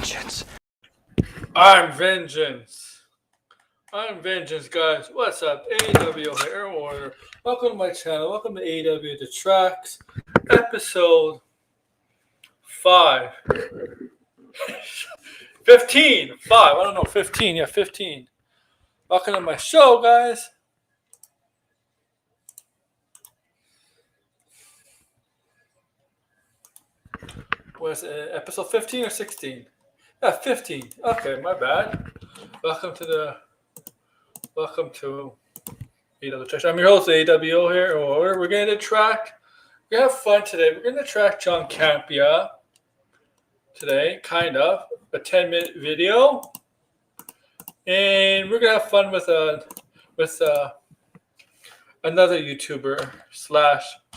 vengeance. I'm vengeance. I'm vengeance, guys. What's up? AWO here. Welcome to my channel. Welcome to AWO Detracts, episode 5. 15. 5. I don't know. 15. Yeah, 15. Welcome to my show, guys. Was it episode 15 or 16? Yeah, 15. Okay, my bad. Welcome to AWO Detracts. I'm your host, AWO here. We're going to detract. We're going to have fun today. We're going to detract John Campea today, kind of. A 10-minute video. And we're going to have fun with another YouTuber /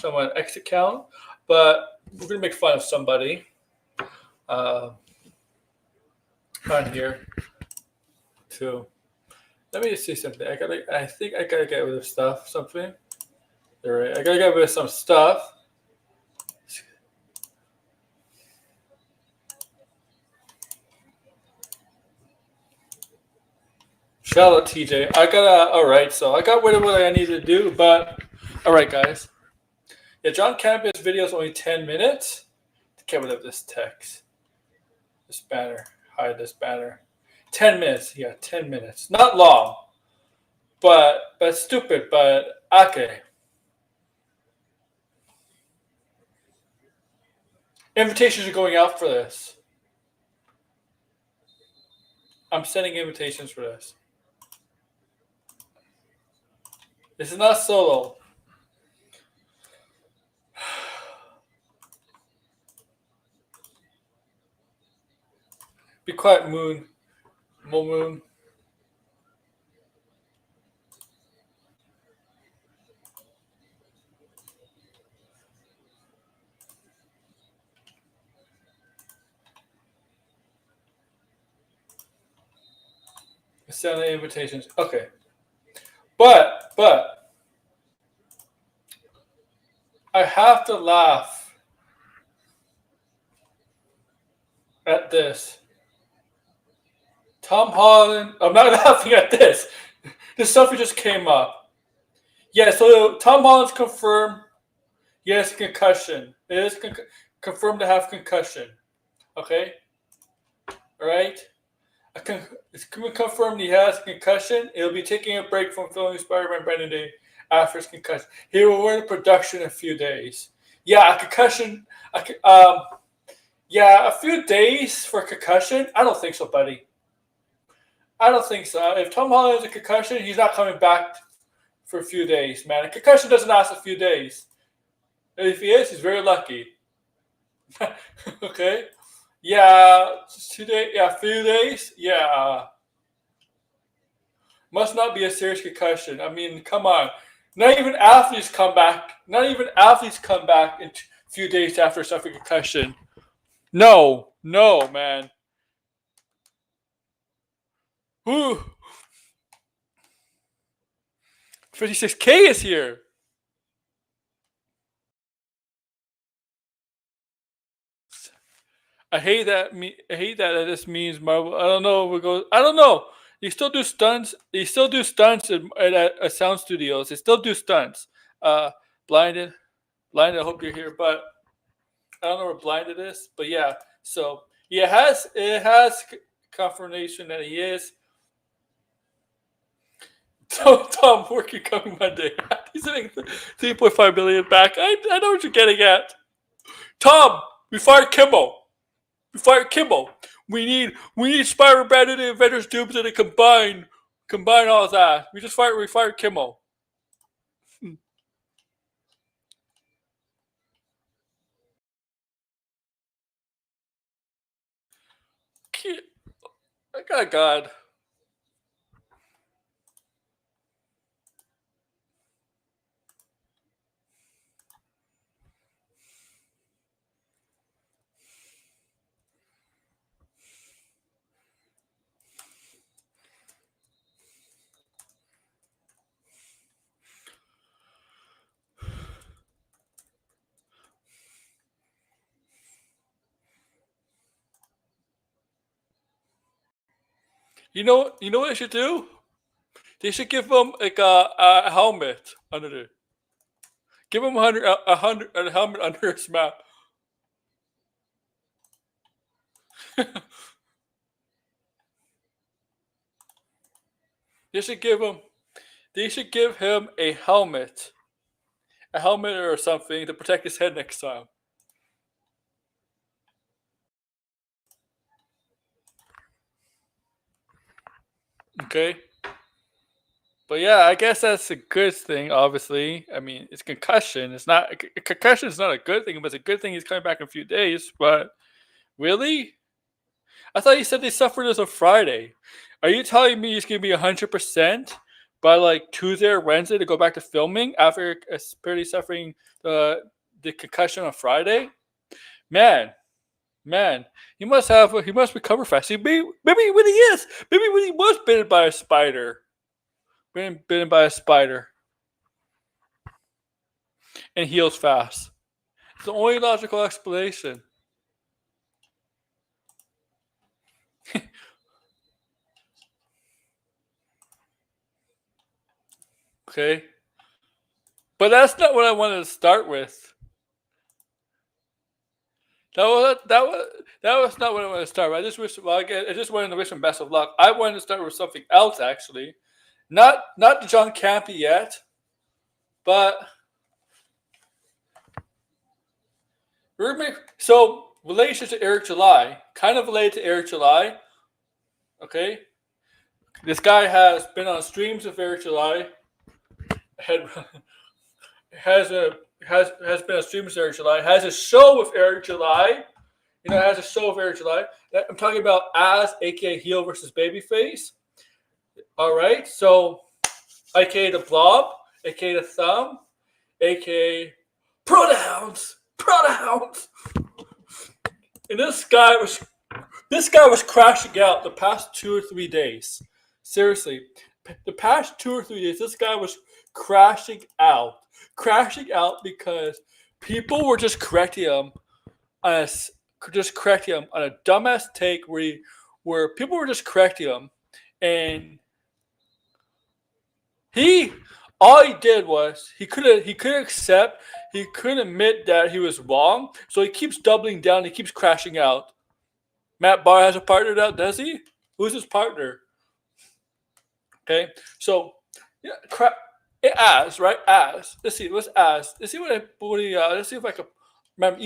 someone X account. But we're going to make fun of somebody on here too. Let me just see something. I think I gotta get rid of stuff. Something. All right. I gotta get rid of some stuff. Shout out TJ. Alright, so I got rid of what I needed to do, but alright guys. Yeah, John Campea's video is only 10 minutes. Get rid of this text. This banner. Hide this banner. 10 minutes. Yeah, 10 minutes. Not long. But stupid, but okay. Invitations are going out for this. I'm sending invitations for this. This is not solo. Be quiet, Moon. Moon. Send the invitations. Okay. But I have to laugh at this. Tom Holland. I'm not laughing at this. This selfie just came up. Yeah, so Tom Holland's confirmed. Yes, concussion. It is confirmed to have concussion. Okay? Alright? It's confirmed he has concussion. He'll be taking a break from filming Spider-Man Brand New Day after his concussion. He will return to production in a few days. Yeah, a concussion. Yeah, a few days for concussion? I don't think so, buddy. I don't think so. If Tom Holland has a concussion, he's not coming back for a few days, man. A concussion doesn't last a few days. And if he is, he's very lucky. Okay? Yeah, 2 days. Yeah, a few days. Yeah. Must not be a serious concussion. I mean, come on. Not even athletes come back. Not even athletes come back in a few days after suffering concussion. No, man. Ooh. 56K is here. I hate that this means Marvel. I don't know. I don't know. They still do stunts. They still do stunts at sound studios. They still do stunts. Blinded. I hope you're here, but I don't know where Blinded is. But yeah, so yeah, it has confirmation that he is. Tom working coming Monday. He's getting 3.5 million back. I know what you're getting at. Tom, we fired Kimmel. We need Spider-Man Brand New Avengers Doomsday to combine all of that. We fired Kimmel. God. You know what they should do? They should give him like a helmet under there. Give him a helmet under his mouth. They should give him. They should give him a helmet or something to protect his head next time. Okay. But yeah, I guess that's a good thing. Obviously, I mean, it's concussion. It's not concussion is not a good thing, but it's a good thing he's coming back in a few days. But really, I thought you said they suffered as a Friday. Are you telling me he's gonna be 100% by like Tuesday or Wednesday to go back to filming after apparently suffering the concussion on Friday? Man, man, he must recover fast. Maybe when he is, maybe when he was bitten by a spider. Bitten by a spider and heals fast. It's the only logical explanation. Okay, but that's not what I wanted to start with. That was not what I wanted to start with. I just wanted to wish him best of luck. I wanted to start with something else actually, not the John Campea yet, but so relation to Eric July, kind of related to Eric July. Okay, this guy has been on streams with Eric July. Has been a stream with Eric July. Has a show with Eric July. Has a show with Eric July. I'm talking about Az, aka Heel versus Babyface. All right, so aka the Blob, aka the Thumb, aka Pronouns. And this guy was crashing out the past 2 or 3 days. Seriously, the past 2 or 3 days, this guy was crashing out because people were just correcting him on a dumbass take where people were just correcting him, and all he did was he couldn't admit that he was wrong, so he keeps doubling down. He keeps crashing out. Matt Barr has a partner now, does he? Who's his partner? Okay, so yeah, right? Let's see. Let's see let's see if I can remember.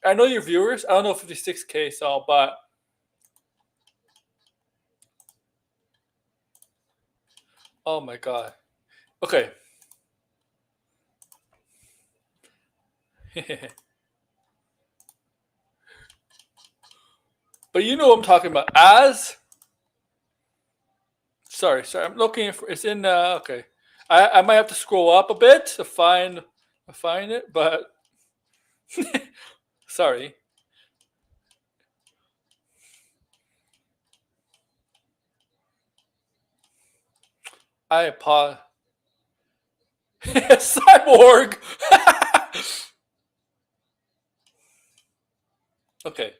I know your viewers. I don't know 56K, so but oh my god. Okay. But you know what I'm talking about. Sorry. I'm looking for. It's in. Okay. I might have to scroll up a bit to find it, but sorry. I apologize. Cyborg. Okay.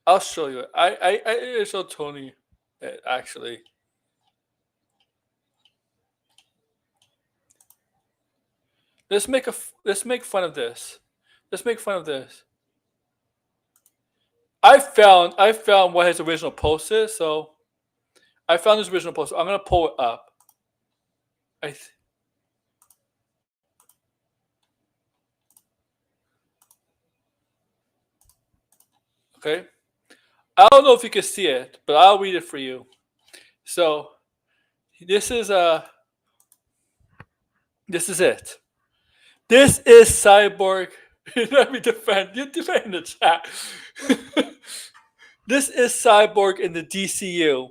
I'll show you. I show Tony actually. Let's make fun of this. Let's make fun of this. I found what his original post is, so I found his original post. I'm gonna pull it up. Okay. I don't know if you can see it, but I'll read it for you. So this is it. This is Cyborg. Let me defend. You defend the chat. This is Cyborg in the DCU.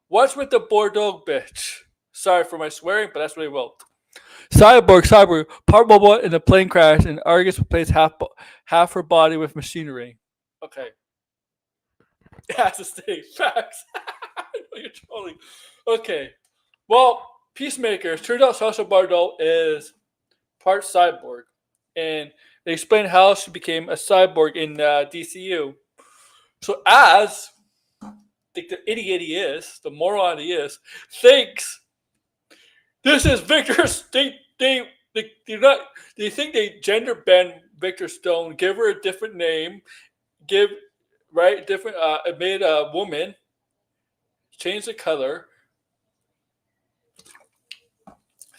What's with the Bordeaux bitch? Sorry for my swearing, but that's what he wrote. Cyborg, part robot in a plane crash, and Argus replaced half her body with machinery. Okay. It has to stay. Facts. I know you're trolling. Okay. Well, Peacemakers. Turns out Sasha Bordeaux is part cyborg, and They explain how she became a cyborg in DCU. So as the idiot he is, the moron he is, thinks this is Victor's. They're not. They think they gender bend Victor Stone, give her a different name, give different. Made a woman, change the color.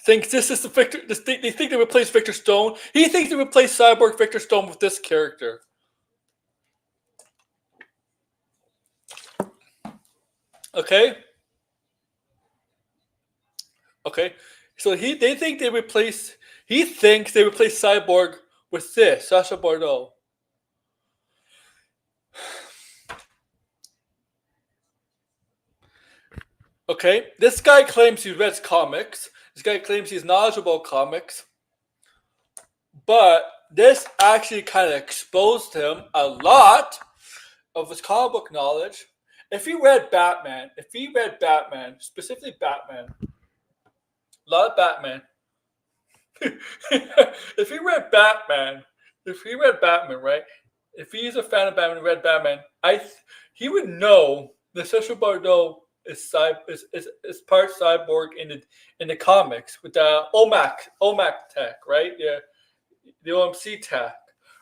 Thinks this is the Victor. They think they replaced Victor Stone. He thinks they replaced Cyborg Victor Stone with this character. Okay. So they think they replace. He thinks they replaced Cyborg with this Sasha Bordeaux. Okay, this guy claims he reads comics. This guy claims he's knowledgeable about comics. But this actually kind of exposed him a lot of his comic book knowledge. If he read Batman, specifically Batman, a lot of Batman. If he read Batman, right? If he's a fan of Batman, read Batman, he would know that Sacha Bordeaux is part cyborg in the comics with the OMAC tech, right? Yeah, the OMC tech,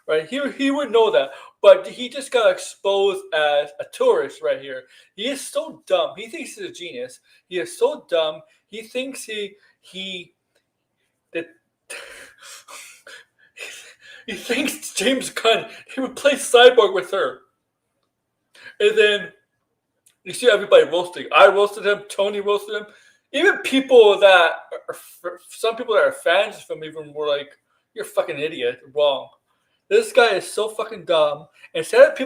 right? He would know that, but he just got exposed as a tourist right here. He is so dumb. He thinks he's a genius. He is so dumb. He thinks he thinks James Gunn, he replaced Cyborg with her. And then you see everybody roasting. I roasted him. Tony roasted him. Even people that some people that are fans of him even were like, "You're a fucking idiot. Wrong." This guy is so fucking dumb. Instead of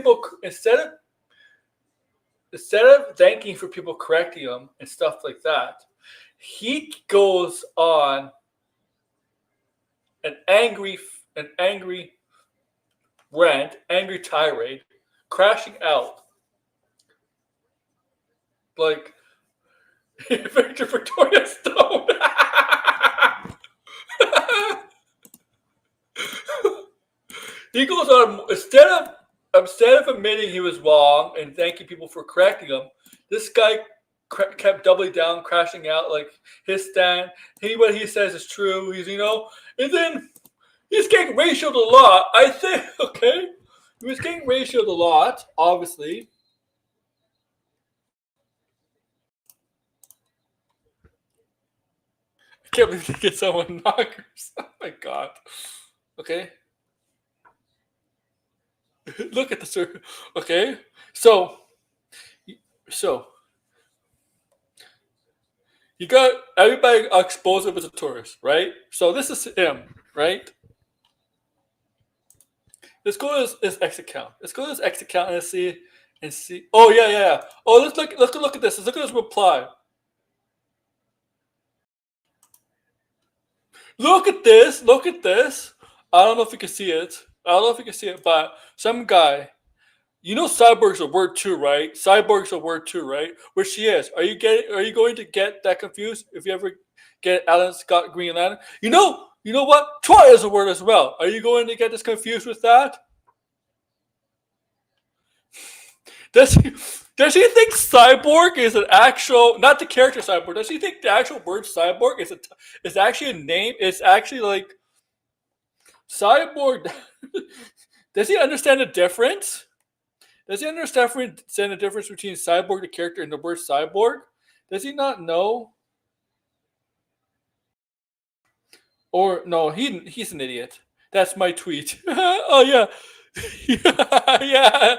thanking for people correcting him and stuff like that, he goes on an angry rant, angry tirade, crashing out like Victoria Stone. He goes on instead of admitting he was wrong and thanking people for correcting him. This guy kept doubling down, crashing out like his stand. What he says is true. He's and then he's getting ratioed a lot. I think he was getting ratioed a lot, obviously. I can't believe they get someone knockers. Oh my god. Okay. Look at the circle. Okay. So you got everybody exposed as a tourist, right? So this is him, right? Let's go to his X account. And see. Oh yeah. Oh, let's look at this. Let's look at his reply. Look at this. I don't know if you can see it. But some guy, cyborg's a word too, right? Where she is. Are you going to get that confused if you ever get Alan Scott Green Lantern? You know what? Troy is a word as well. Are you going to get this confused with that? Does he think cyborg is an actual, not the character cyborg? Does he think the actual word cyborg is actually a name? It's actually like cyborg. Does he understand the difference? Does he understand the difference between cyborg, the character, and the word cyborg? Does he not know? Or no, he's an idiot. That's my tweet. Oh yeah. yeah.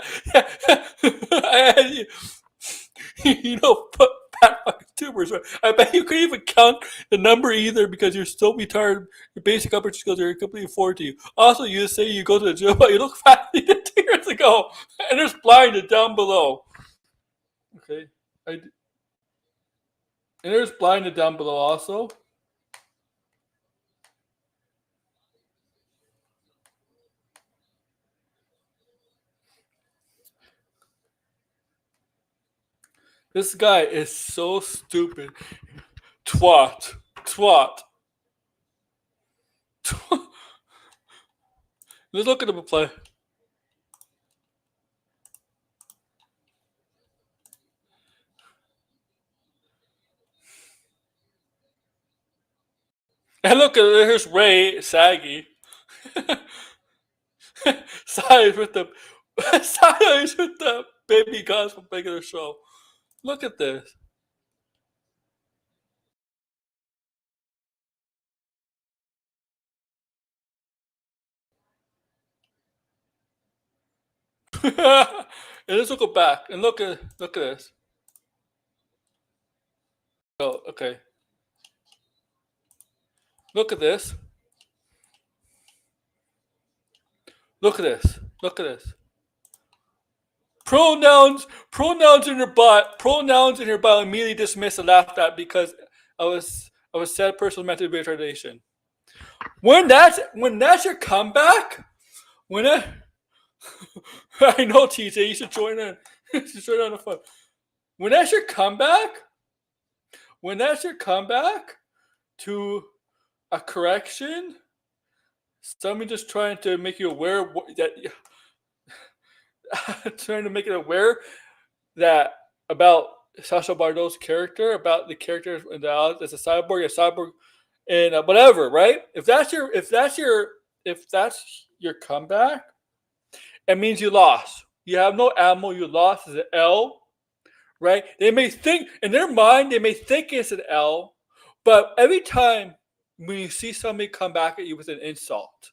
Pat fucking tubers. I bet you couldn't even count the number either because you're so retarded. Your basic upper skills are completely foreign to you. Also, you say you go to the gym, but you look fat 2 years ago, and there's blinded down below. Okay, and there's blinded down below also. This guy is so stupid. Twat. Let's look at the play. And look at here's Ray Saggy. Size with the size with the baby guns from making the show. Look at this. And let's go back and look at this. Oh, okay. Look at this. Look at this. Look at this. Pronouns in your butt. Pronouns in your butt immediately dismissed and laughed at because I was sad personal mental retardation. When that's your comeback, when I know TJ, you should join in. You should join on the fun. When that's your comeback to a correction, someone just trying to make you aware that trying to make it aware that about Sacha Bardot's character, about the character as a cyborg, and whatever, right? If that's your comeback, it means you lost. You have no ammo. You lost as an L, right? They may think in their mind it's an L, but every time when you see somebody come back at you with an insult,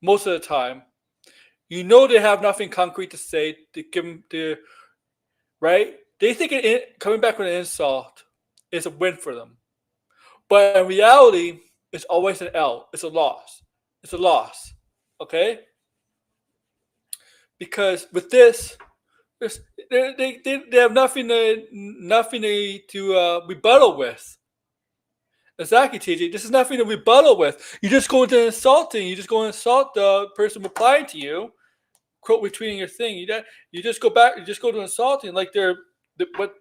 most of the time, you know they have nothing concrete to say to give them right? They think coming back with an insult is a win for them. But in reality, it's always an L. It's a loss. Okay? Because with this, they have nothing to rebuttal with. Exactly, TJ. This is nothing to rebuttal with. You just go into insulting. You just go and insult the person replying to you. Quote retweeting your thing. You just go back. You just go to insulting like but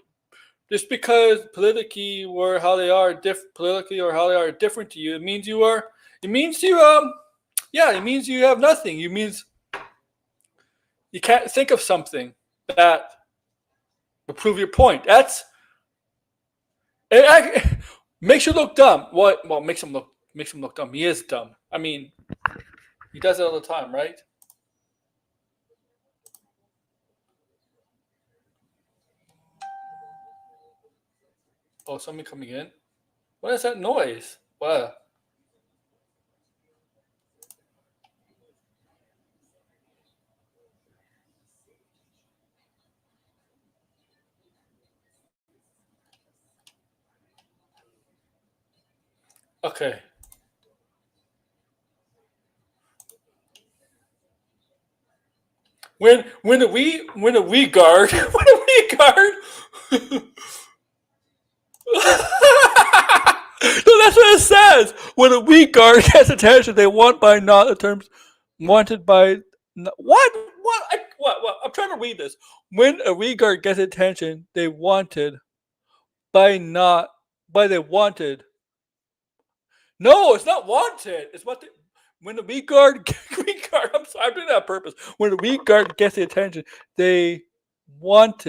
just because politically or how they are different to you, it means you have nothing. It means you can't think of something that will prove your point. It makes you look dumb. What? Well, makes him look dumb. He is dumb. I mean, he does it all the time, right? Oh, somebody coming in. What is that noise? What? Okay. When a we guard no, that's what it says. When a we guard gets attention, they want by not the terms wanted by what? I'm trying to read this. When a we guard gets attention, they wanted by they wanted. No, it's not wanted. It's what when the weak guard, I'm sorry, I'm doing that on purpose. When the weak guard gets the attention, they want,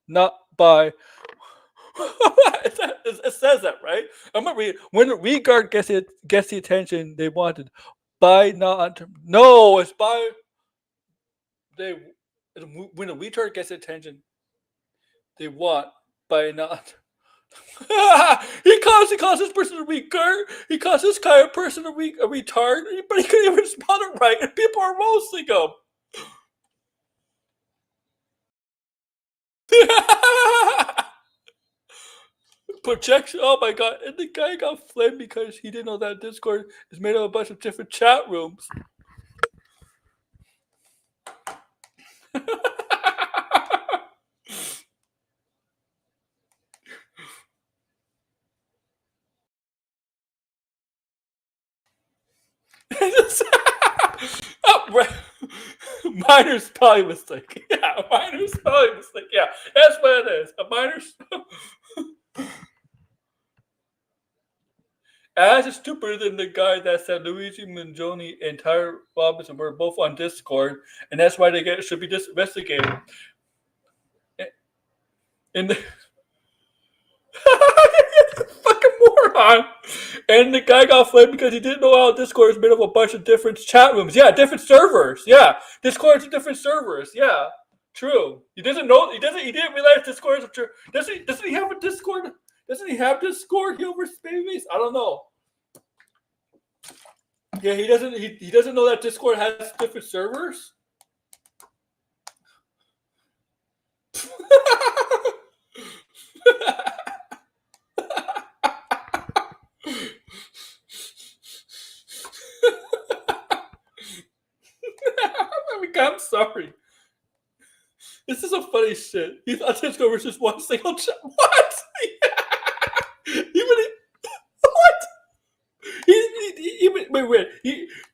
not by. It says that, right? I'm gonna read. When the weak guard gets the attention they wanted, by not. No, it's by. When a retard gets the attention they want, by not. he calls this person a retard. He calls this kind of person a retard, but he couldn't even spell it right, and people are roasting him. Projection. Oh my god! And the guy got flamed because he didn't know that Discord is made of a bunch of different chat rooms. Minor spelling mistake. Yeah, minor spelling mistake. Yeah, that's what it is. A minor. Az is stupider than the guy that said Luigi Mangione and Tyler Robinson were both on Discord, and that's why they should be investigated. And the fucking moron. And the guy got flamed because he didn't know how Discord is made of a bunch of different chat rooms. Yeah, different servers. Yeah, Discord is different servers. Yeah, true. He doesn't know. He didn't realize Discord is a true. Doesn't he have a Discord? Doesn't he have Discord? He over babies? I don't know. Yeah, he doesn't. He doesn't know that Discord has different servers. I'm sorry. This is a funny shit. He thought Discord was just one single chat. What? What?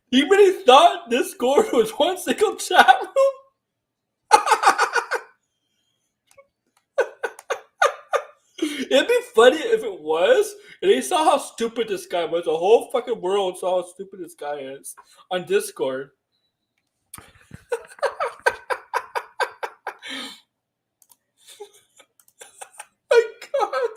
He really thought Discord was one single chat room? It'd be funny if it was, and he saw how stupid this guy was. The whole fucking world saw how stupid this guy is on Discord. My God.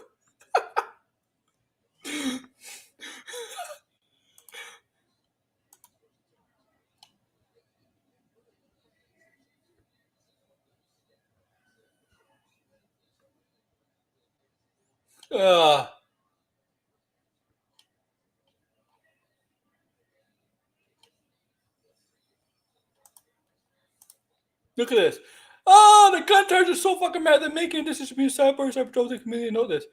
Look at this. Oh, the gun charge is so fucking mad. They're making this is being cyber patrol. The community know this.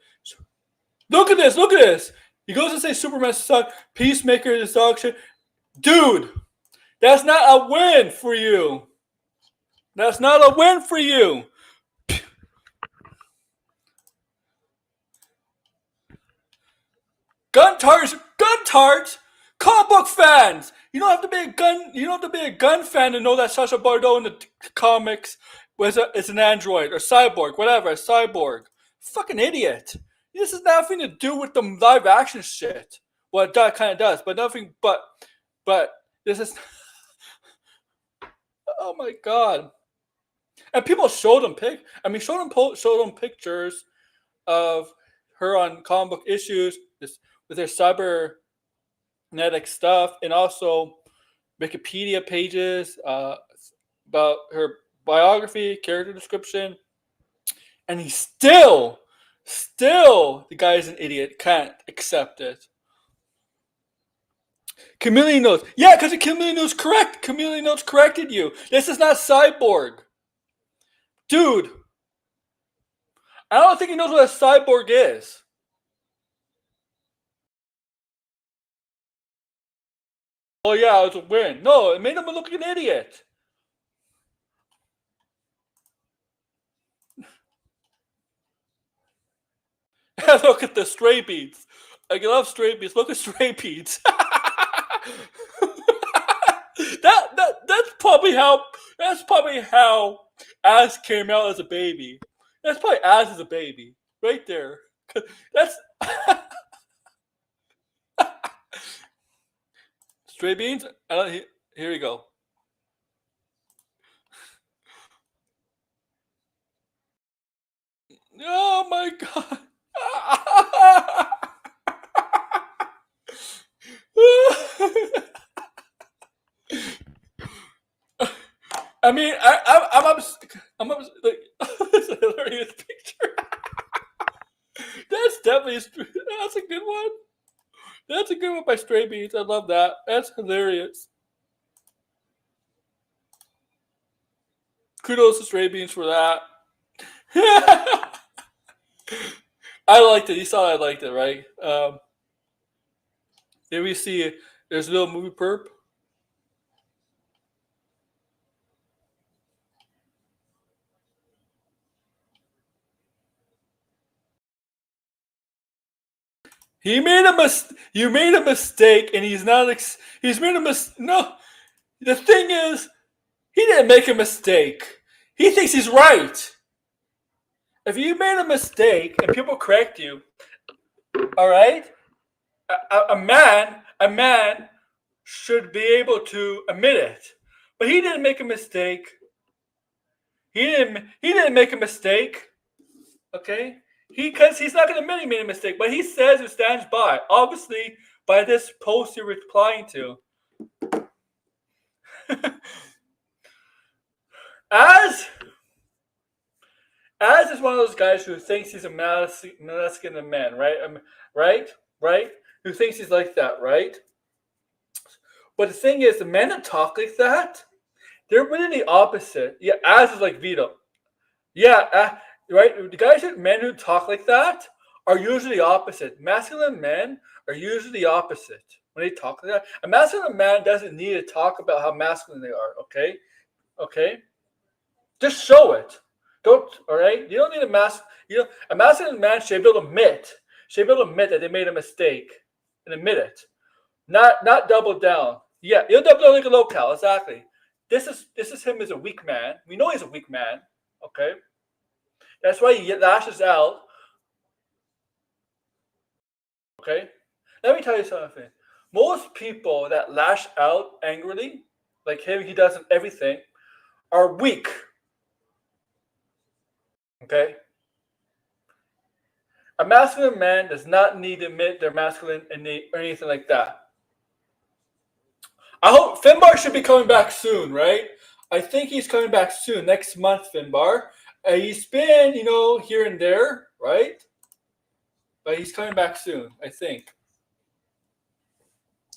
Look at this. Look at this. He goes to say Superman suck. Peacemaker is dog shit. Dude, that's not a win for you. That's not a win for you. Gun tarts, comic book fans. You don't have to be a gun. You don't have to be a gun fan to know that Sacha Baron in the comics is an android or cyborg, whatever, a cyborg. Fucking idiot. This has nothing to do with the live action shit. Well, it kind of does, but nothing. But this is. Oh my God. And people showed them showed them pictures of her on comic book issues with their cybernetic stuff, and also Wikipedia pages about her biography, character description, and he still, the guy's an idiot, can't accept it. Chameleon Notes. Yeah, because the Chameleon Notes correct. Chameleon Notes corrected you. This is not Cyborg. Dude, I don't think he knows what a cyborg is. Oh yeah, it was a win. No, it made him look like an idiot. Look at the stray beats. I love stray beats. Look at stray beats. That's probably how Az came out as a baby. That's probably Az as a baby. Right there. That's stray beans? Here we go. Oh my God. I mean, I'm like, it's a hilarious picture. That's a good one. That's a good one by Stray Beats. I love that. That's hilarious. Kudos to Stray Beans for that. I liked it. You saw I liked it, right? Did we see there's a little movie perp? You made a mistake, and he's not. He's made a mistake. No, the thing is, he didn't make a mistake. He thinks he's right. If you made a mistake and people correct you, all right, a man should be able to admit it. But he didn't make a mistake. He didn't make a mistake. Okay? Because he's not going to admit he made a mistake, but he says it stands by. Obviously, by this post you're replying to. As is one of those guys who thinks he's a masculine man, right? Right? Who thinks he's like that, right? But the thing is, the men that talk like that, they're really the opposite. Yeah, as is like Vito. Yeah, right. The guys that men who talk like that are usually the opposite. Masculine men are usually the opposite when they talk like that. A masculine man doesn't need to talk about how masculine they are. Okay. Just show it. Don't. All right. You don't need a mask. A masculine man should be able to admit. That they made a mistake and admit it. Not double down. Yeah, he'll double down like a locale. Exactly. This is him as a weak man. We know he's a weak man. Okay. That's why he lashes out. Okay. Let me tell you something. Most people that lash out angrily, like him, he does everything, are weak. Okay. A masculine man does not need to admit they're masculine or anything like that. I hope Finbar should be coming back soon, right? I think he's coming back soon, next month, Finbar. He's been, here and there, right? But he's coming back soon, I think.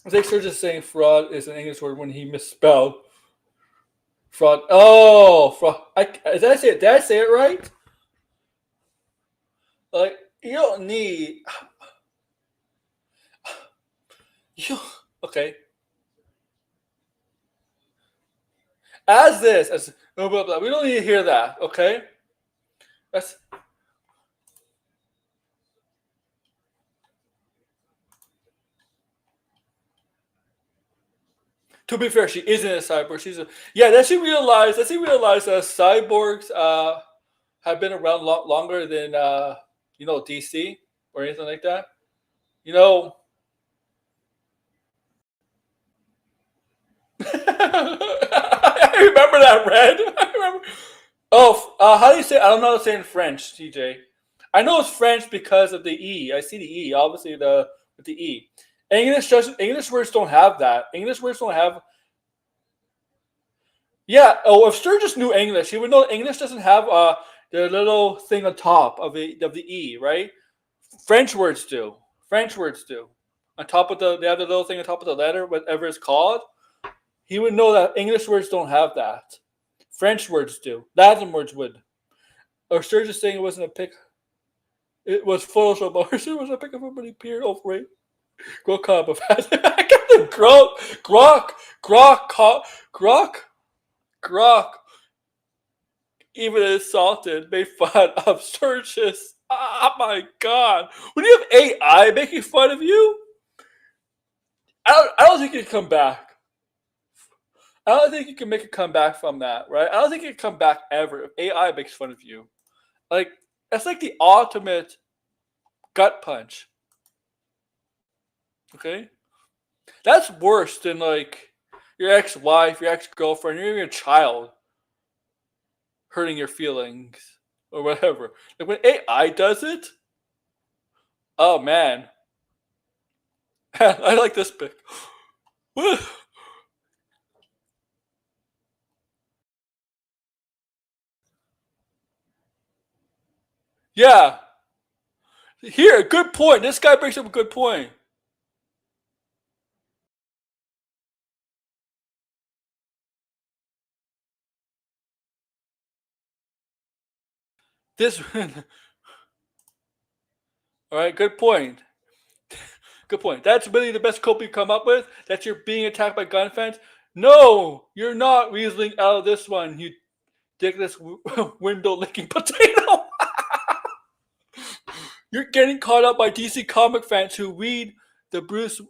I think Serge is saying fraud is an English word when he misspelled. Fraud. Oh, fraud. Did I say it right? Like, you don't need... Okay. As blah, blah, blah. We don't need to hear that, okay? That's... To be fair, she isn't a cyborg. Does she realize that cyborgs have been around longer than DC or anything like that? I remember that, Red. I remember. Oh, how do you say? I don't know how to say in French, TJ. I know it's French because of the E. I see the E, obviously with the E. English words don't have that. English words don't have. Yeah. Oh, if Sturgis knew English, he would know English doesn't have the little thing on top of the E, right? French words do. On top of they have the little thing on top of the letter, whatever it's called. He would know that English words don't have that. French words do. Latin words would. Or Sturgis saying it wasn't a pic. It was Photoshop. Or Sturgis was a pic of everybody peered over right. Grok up. I got the Grok. Even insulted, made fun of Sturgis. Oh my God! When you have AI making fun of you, I don't think you can come back. I don't think you can make a comeback from that, right? I don't think you can come back ever if AI makes fun of you. Like, that's like the ultimate gut punch. Okay? That's worse than like your ex-wife, your ex-girlfriend, or even your child hurting your feelings or whatever. Like when AI does it, oh man. I like this pic. Yeah. Here, good point. This guy brings up a good point. All right, good point. Good point. That's really the best cope you come up with? That you're being attacked by gun fans? No, you're not weaseling out of this one, you dickless window licking potato. You're getting caught up by DC comic fans who read the Bruce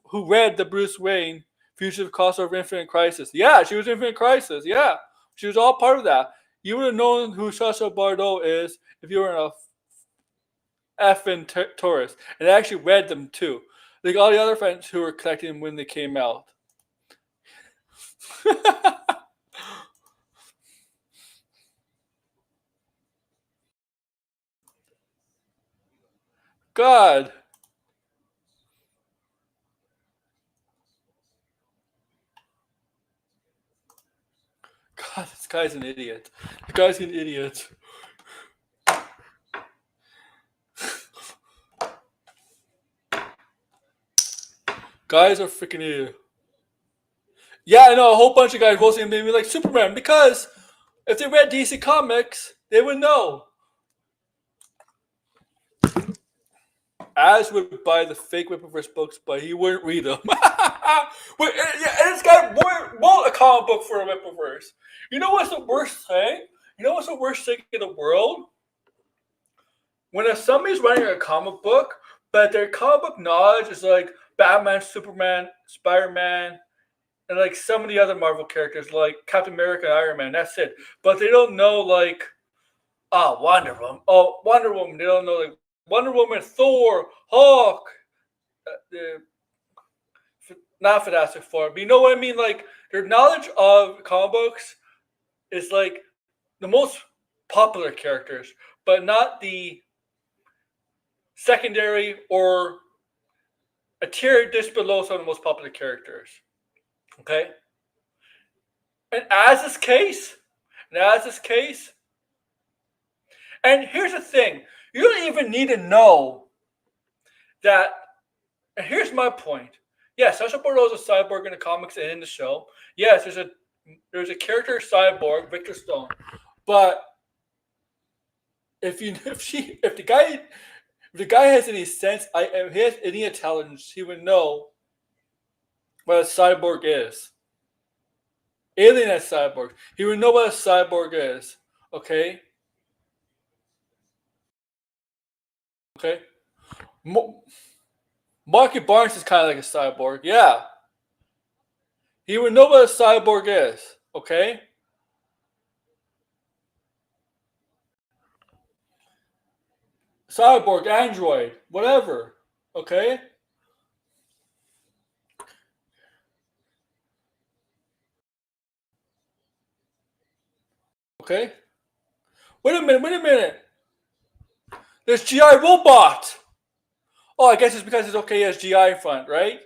Wayne Fugitive Crossover Infinite Crisis. Yeah, she was Infinite Crisis. Yeah, she was all part of that. You would have known who Sasha Bardo is if you were a effing tourist, and I actually read them too. Like all the other fans who were collecting them when they came out. God. God, this guy's an idiot. This guy's an idiot. Guys are freaking idiot. Yeah, I know a whole bunch of guys voting made me like Superman because if they read DC Comics, they would know. Az would buy the fake Whipperverse books, but he wouldn't read them. Wait, yeah, and this guy wrote a comic book for a Whipperverse. You know what's the worst thing? You know what's the worst thing in the world? When somebody's writing a comic book, but their comic book knowledge is like Batman, Superman, Spider-Man, and like some of the other Marvel characters like Captain America and Iron Man. That's it. But they don't know like Wonder Woman. Oh, Wonder Woman. They don't know like Wonder Woman, Thor, Hulk. Not Fantastic Four, but you know what I mean? Like their knowledge of comic books is like the most popular characters, but not the secondary or a tier just below some of the most popular characters. Okay? And as this case, and here's the thing, you don't even need to know that, and here's my point. Yes, Sasha Bordeaux is a cyborg in the comics and in the show. Yes, there's a character cyborg, Victor Stone. But if the guy has any sense, if he has any intelligence, he would know what a cyborg is. Alien as cyborg. He would know what a cyborg is. Okay? Okay? Marky Barnes is kind of like a cyborg. Yeah. He would know what a cyborg is. Okay? Cyborg, android, whatever. Okay? Okay? Wait a minute. There's GI Robot. Oh, I guess it's because it's okay as GI in front, right?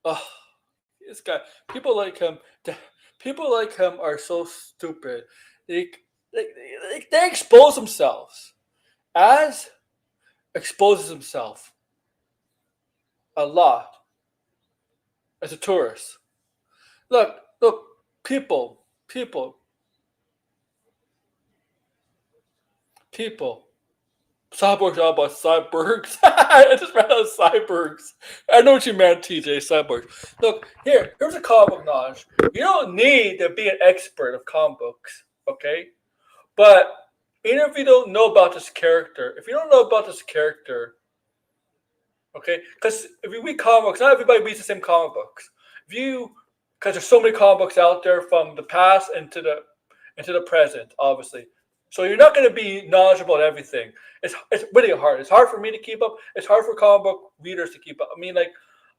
Oh, this guy. People like him are so stupid. They expose themselves. Az exposes himself a lot as a tourist. Look, people. Cyborgs are about cyborgs. I just ran out of cyborgs. I know what you meant, TJ. Cyborgs. Look, here's a comic book knowledge. You don't need to be an expert of comic books, okay? But even if you don't know about this character, okay? Because if you read comic books, not everybody reads the same comic books. Because there's so many comic books out there from the past into the present, obviously. So you're not going to be knowledgeable about everything. It's really hard. It's hard for me to keep up. It's hard for comic book readers to keep up. I mean, like,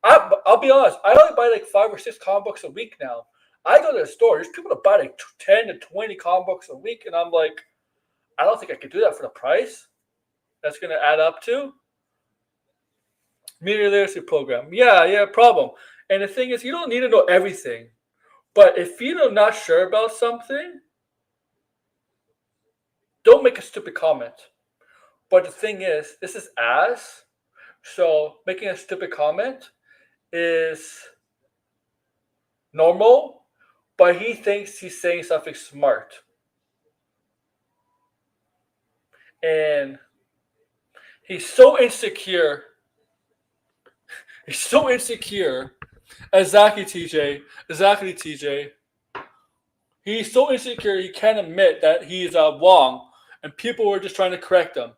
I'll be honest. I only buy like 5 or 6 comic books a week now. I go to the store. There's people that buy like 10 to 20 comic books a week, and I'm like, I don't think I could do that for the price. That's going to add up to media literacy program. Yeah, problem. And the thing is, you don't need to know everything. But if you're not sure about something, don't make a stupid comment. But the thing is, this is Az. So making a stupid comment is normal, but he thinks he's saying something smart. And he's so insecure. Exactly, TJ. He's so insecure he can't admit that he's wrong, and people were just trying to correct him.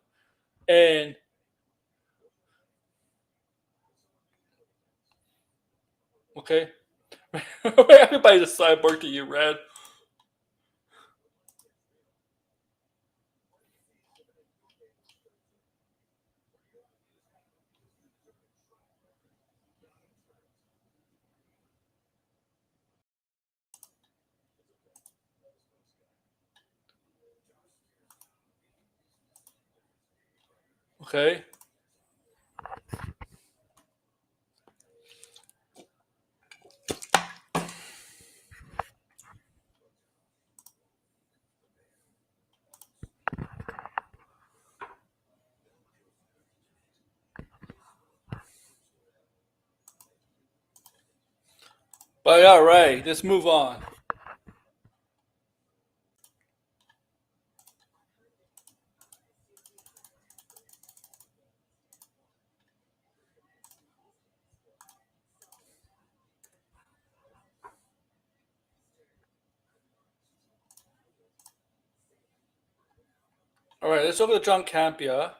And okay, everybody's a cyborg to you, Red. Okay. But all right, let's move on. All right, let's look at John Campea.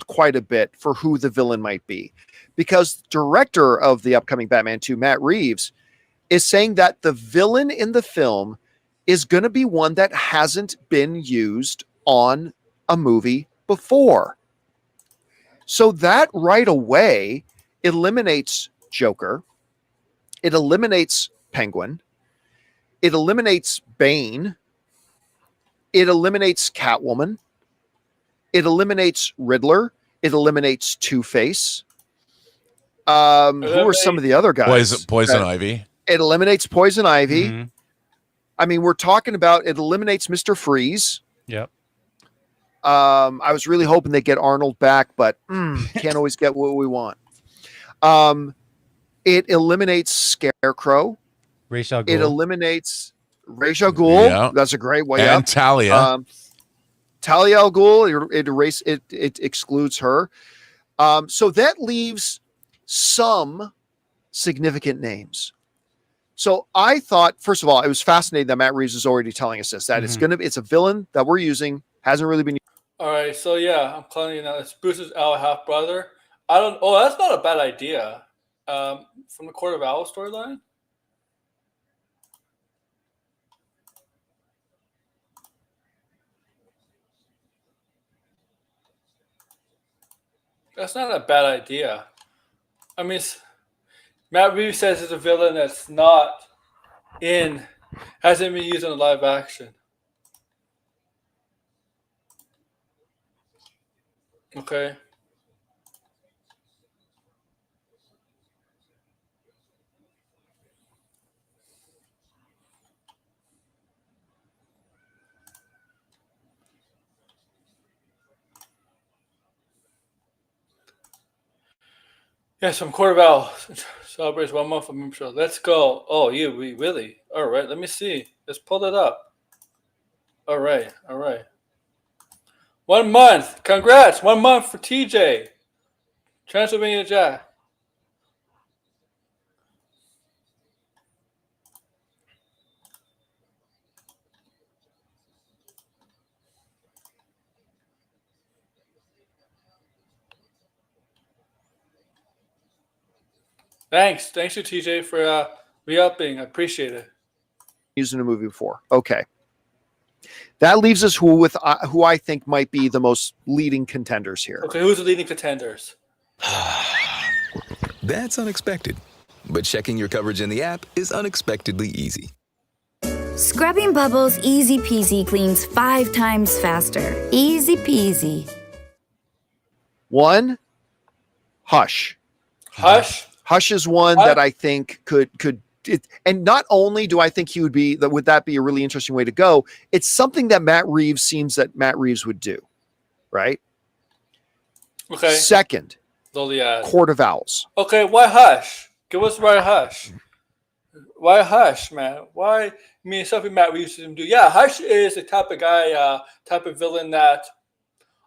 Quite a bit for who the villain might be, because director of the upcoming Batman 2, Matt Reeves, is saying that the villain in the film is going to be one that hasn't been used on a movie before. So that right away eliminates Joker, it eliminates Penguin, it eliminates Bane, it eliminates Catwoman, it eliminates Riddler, it eliminates Two-Face. Who are some of the other guys? Poison Ivy. It eliminates Poison Ivy. Mm-hmm. I mean, we're talking about it eliminates Mr. Freeze. Yep. I was really hoping they get Arnold back, but can't always get what we want. It eliminates Scarecrow. Ra's al Ghul. It eliminates Ra's al Ghul. Yeah. That's a great way. And Talia. Talia al Ghul. It excludes her. So that leaves some significant names. So I thought, first of all, it was fascinating that Matt Reeves is already telling us this, that it's a villain that we're using, hasn't really been. All right, so yeah, I'm telling you now, it's Bruce's half brother. That's not a bad idea. From the Court of Owls storyline. That's not a bad idea. I mean, Matt Reeves says it's a villain that's hasn't been used in live action. Okay. Yes, from Court of Owls celebrates 1 month of membership. Let's go. Oh, we really? All right, let me see. Let's pull it up. All right. 1 month. Congrats. 1 month for TJ. Transylvania Jack. Thanks to TJ for re-upping. I appreciate it. Used in a movie before. Okay. That leaves us who I think might be the most leading contenders here. Okay, who's the leading contenders? That's unexpected. But checking your coverage in the app is unexpectedly easy. Scrubbing Bubbles Easy Peasy cleans 5 times faster. Easy peasy. 1, Hush. Hush is one that I think could and not only do I think he would that be a really interesting way to go, it's something that Matt Reeves would do, right? Okay. Second, Court of Owls. Okay, why Hush? Give us why Hush. Why Hush, man? Why? I mean, something Matt Reeves didn't do. Yeah, Hush is the type of guy, type of villain that,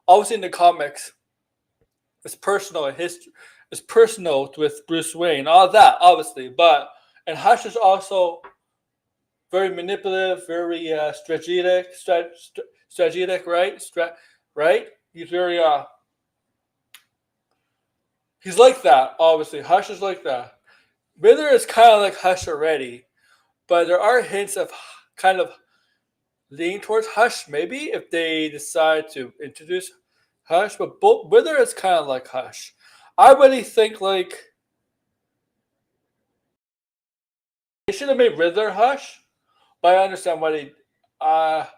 obviously in the comics, it's personal. It's personal with Bruce Wayne, all that, obviously. And Hush is also very manipulative, very strategic, right? Right? He's very he's like that, obviously. Hush is like that. Riddler is kind of like Hush already, but there are hints of kind of lean towards Hush, maybe, if they decide to introduce Hush. But both Wither is kind of like Hush. I really think like they should have made Riddler Hush, but I understand why they. But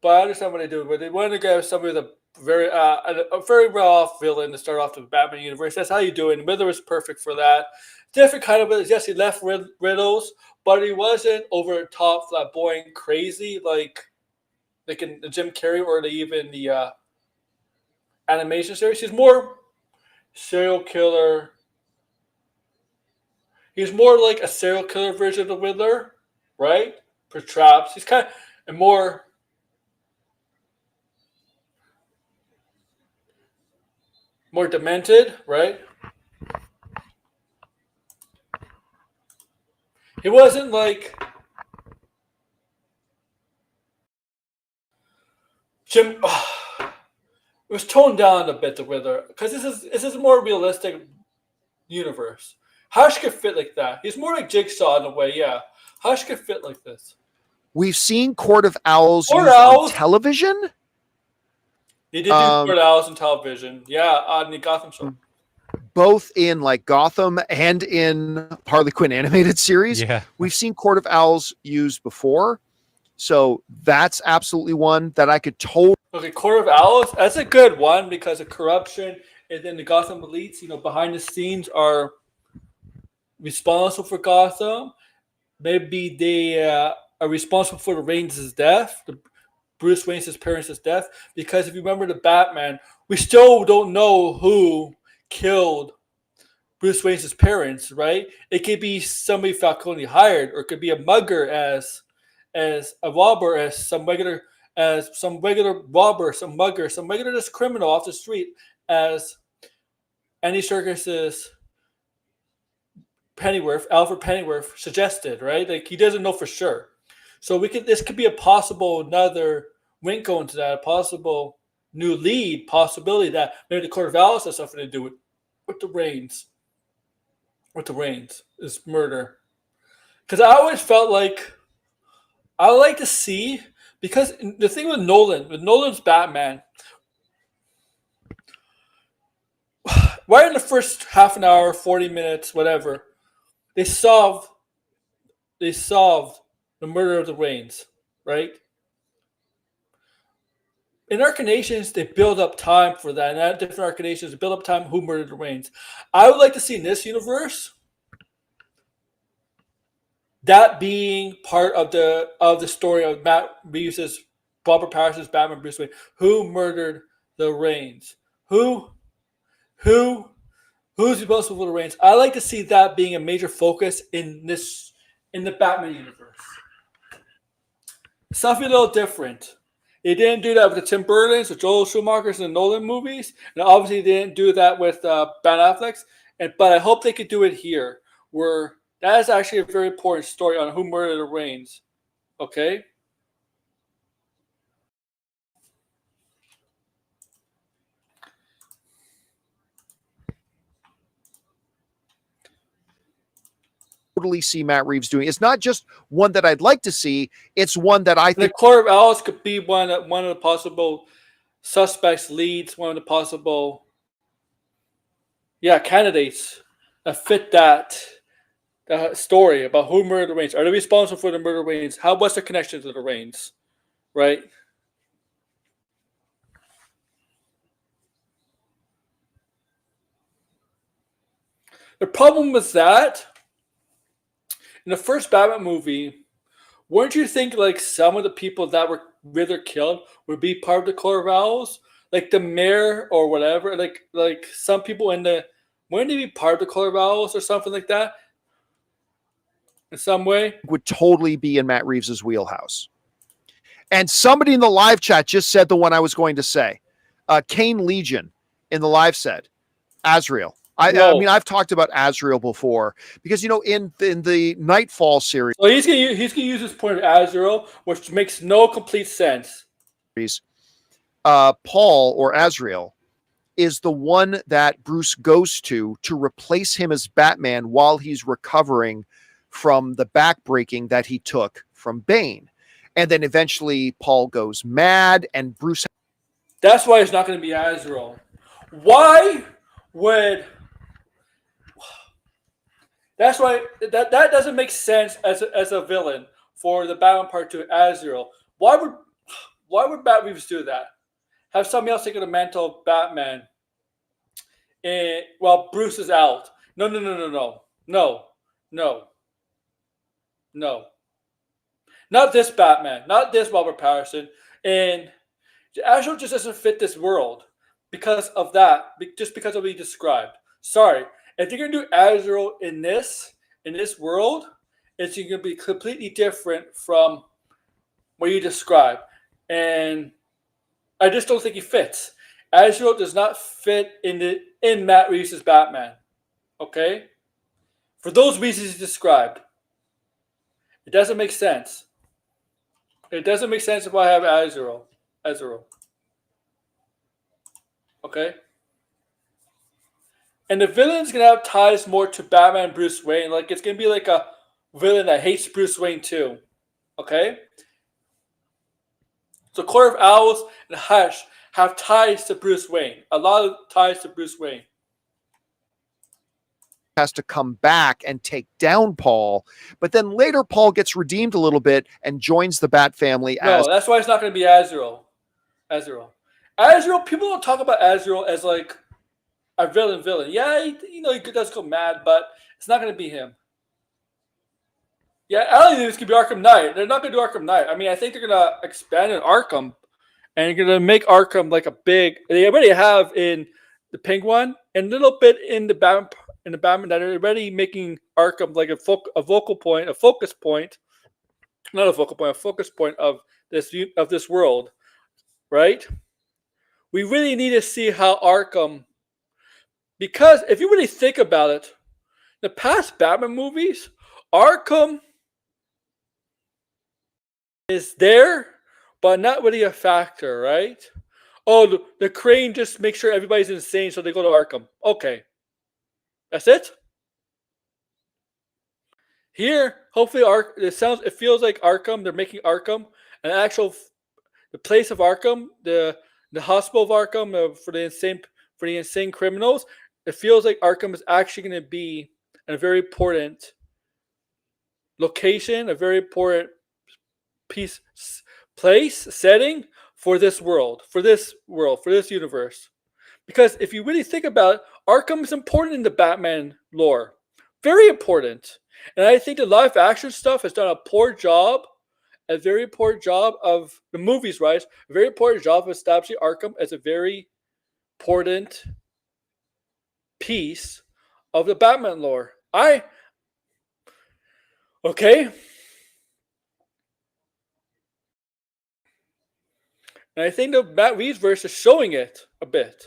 I understand what they do. But they wanted to get somebody with a very well off villain to start off the Batman universe. That's how you do it. And Riddler was perfect for that. Different kind of villains. Yes, he left riddles, but he wasn't over the top, flamboyant, crazy like in the Jim Carrey or even the animation series. He's more serial killer. He's more like a serial killer version of the Riddler, right? For traps. He's kind of more demented, right? He wasn't like Jim. It was toned down a bit, the Riddler, because this is a more realistic universe. Hush could fit like that. He's more like Jigsaw in a way, yeah. Hush could fit like this. We've seen Court of Owls used on television. They did do Court of Owls on television, yeah, on the Gotham show. Both in like Gotham and in Harley Quinn animated series. Yeah. We've seen Court of Owls used before. So that's absolutely one that I could totally. Okay, Court of Owls, that's a good one because of corruption. And then the Gotham elites, behind the scenes are responsible for Gotham. Maybe they are responsible for the Wayne's death, the Bruce Wayne's parents' death. Because if you remember the Batman, we still don't know who killed Bruce Wayne's parents, right? It could be somebody Falcone hired, or it could be a mugger as a robber, as some regular robber, some mugger, some regular just criminal off the street, as Andy Serkis's Alfred Pennyworth suggested, right? Like he doesn't know for sure. So this could be a possible another wrinkle into that, a possible new lead possibility that maybe the Court of Owls has something to do with the Reigns. With the Reigns is murder. Because I always felt like I would like to see, because the thing with Nolan's Batman, right in the first half an hour, 40 minutes, whatever, they solved the murder of the Reigns, right? In Arcanations, they build up time for that. And at different Arcanations, they build up time who murdered the Reigns. I would like to see in this universe that being part of the story of Matt Reeves' Robert Pattinson's Batman Bruce Wayne. Who murdered the Reigns? Who's responsible for the Reigns? I like to see that being a major focus in the Batman universe. Something a little different. They didn't do that with the Tim Burtons, the Joel Schumachers, and the Nolan movies, and obviously they didn't do that with Ben Affleck's. But I hope they could do it here, where that is actually a very important story on who murdered the Reigns. Okay. Totally see Matt Reeves doing. It's not just one that I'd like to see. It's one that I think the Court of Owls could be one of the possible suspects, leads, one of the possible candidates that fit that story about who murdered the Reigns. Are they responsible for the murder of the Reigns? What's their connection to the Reigns? Right? The problem with that, in the first Batman movie, wouldn't you think like some of the people that were Riddler killed would be part of the Court of Owls? Like the mayor or whatever? Like some people wouldn't they be part of the Court of Owls or something like that? In some way? Would totally be in Matt Reeves' wheelhouse. And somebody in the live chat just said the one I was going to say. Kane Legion in the live said, Azrael. I mean, I've talked about Azrael before because, in the Nightfall series. Well, he's gonna use his point of Azrael, which makes no complete sense. Paul or Azrael is the one that Bruce goes to replace him as Batman while he's recovering from the backbreaking that he took from Bane. And then eventually Paul goes mad and Bruce. That's why it's not going to be Azrael. Why would... That's why that doesn't make sense as a villain for the Batman Part 2, Azrael. Why would Matt Reeves do that? Have somebody else taking the mantle of Batman while Bruce is out? No. Not this Batman. Not this Robert Pattinson. And Azrael just doesn't fit this world because of that. Just because of what he described. Sorry. If you're going to do Azrael in this world, it's going to be completely different from what you described. And I just don't think he fits. Azrael does not fit in Matt Reeves' Batman. Okay? For those reasons he described. It doesn't make sense. It doesn't make sense if I have Azrael. Okay? And the villain's going to have ties more to Batman and Bruce Wayne. Like, it's going to be like a villain that hates Bruce Wayne too. Okay? So Court of Owls and Hush have ties to Bruce Wayne. A lot of ties to Bruce Wayne. Has to come back and take down Paul. But then later Paul gets redeemed a little bit and joins the Bat family. No, that's why it's not going to be Azrael. Azrael, people don't talk about Azrael as like a villain. Yeah, he does go mad, but it's not going to be him. Yeah, I don't think this could be Arkham Knight. They're not going to do Arkham Knight. I mean, I think they're going to expand in Arkham, and you're going to make Arkham like a big. They already have in the Penguin and a little bit in the Batman. That are already making Arkham like a focus point of this world, right? We really need to see how Arkham, because if you really think about it, the past Batman movies, Arkham is there, but not really a factor, right? Oh, the Crane just makes sure everybody's insane, so they go to Arkham. Okay. That's it? Here, hopefully, it feels like Arkham, they're making Arkham an actual, the place of Arkham, the hospital of Arkham for the insane criminals. It feels like Arkham is actually going to be a very important location, a very important setting for this universe. Because if you really think about it, Arkham is important in the Batman lore. Very important. And I think the live action stuff has done a very poor job of the movies, right? A very poor job of establishing Arkham as a very important piece of the Batman lore. Okay. And I think the Matt Reeves verse is showing it a bit.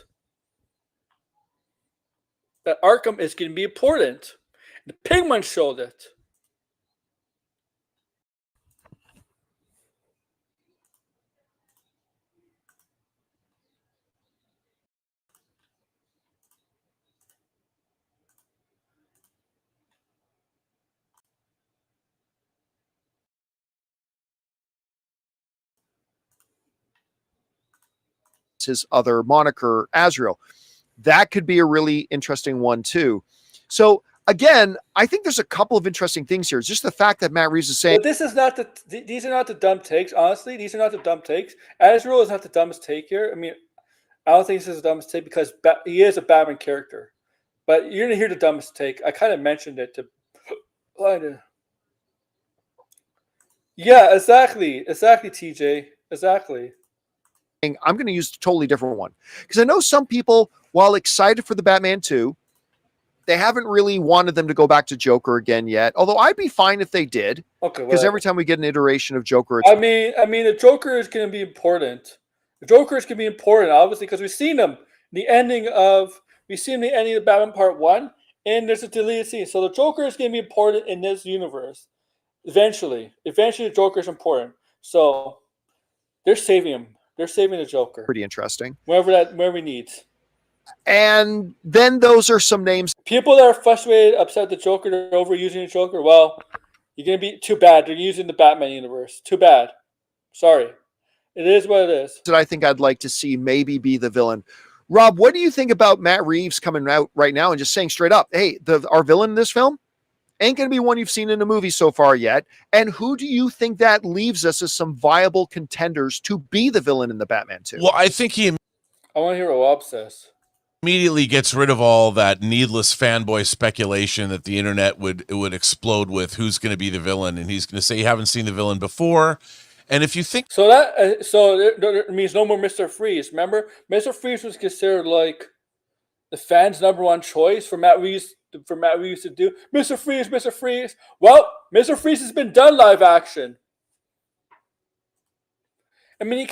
That Arkham is going to be important. The Penguin showed it. His other moniker, Azrael. That could be a really interesting one too. So again, I think there's a couple of interesting things here. It's just the fact that Matt Reeves is saying, but these are not the dumb takes. Honestly, these are not the dumb takes. Azrael is not the dumbest take here. I mean, I don't think this is the dumbest take because he is a Batman character. But you're gonna hear the dumbest take. I kind of mentioned it to. Yeah, exactly, TJ, exactly. I'm going to use a totally different one because I know some people, while excited for the Batman 2, they haven't really wanted them to go back to Joker again yet. Although I'd be fine if they did. Okay. Because every time we get an iteration of Joker, I mean, the Joker is going to be important. The Joker is going to be important, obviously, because we've seen him. The ending of Batman Part 1, and there's a deleted scene. So the Joker is going to be important in this universe. Eventually, the Joker is important. So they're saving him. They're saving the Joker. Pretty interesting. Wherever he needs. And then those are some names. People that are frustrated, upset the Joker, they're overusing the Joker. Well, you're going to be too bad. They're using the Batman universe. Too bad. Sorry. It is what it is. That I think I'd like to see maybe be the villain. Rob, what do you think about Matt Reeves coming out right now and just saying straight up, hey, our villain in this film ain't going to be one you've seen in a movie so far yet? And who do you think that leaves us as some viable contenders to be the villain in the Batman 2? Well, I think he I want to hear what Rob says. immediately gets rid of all that needless fanboy speculation that the internet would explode with who's going to be the villain, and he's going to say you haven't seen the villain before. And if you think So that there means no more Mr. Freeze. Remember, Mr. Freeze was considered like the fans' number one choice for Matt Reeves to do. Mr. Freeze, Mr. Freeze. Well, Mr. Freeze has been done live action. I mean,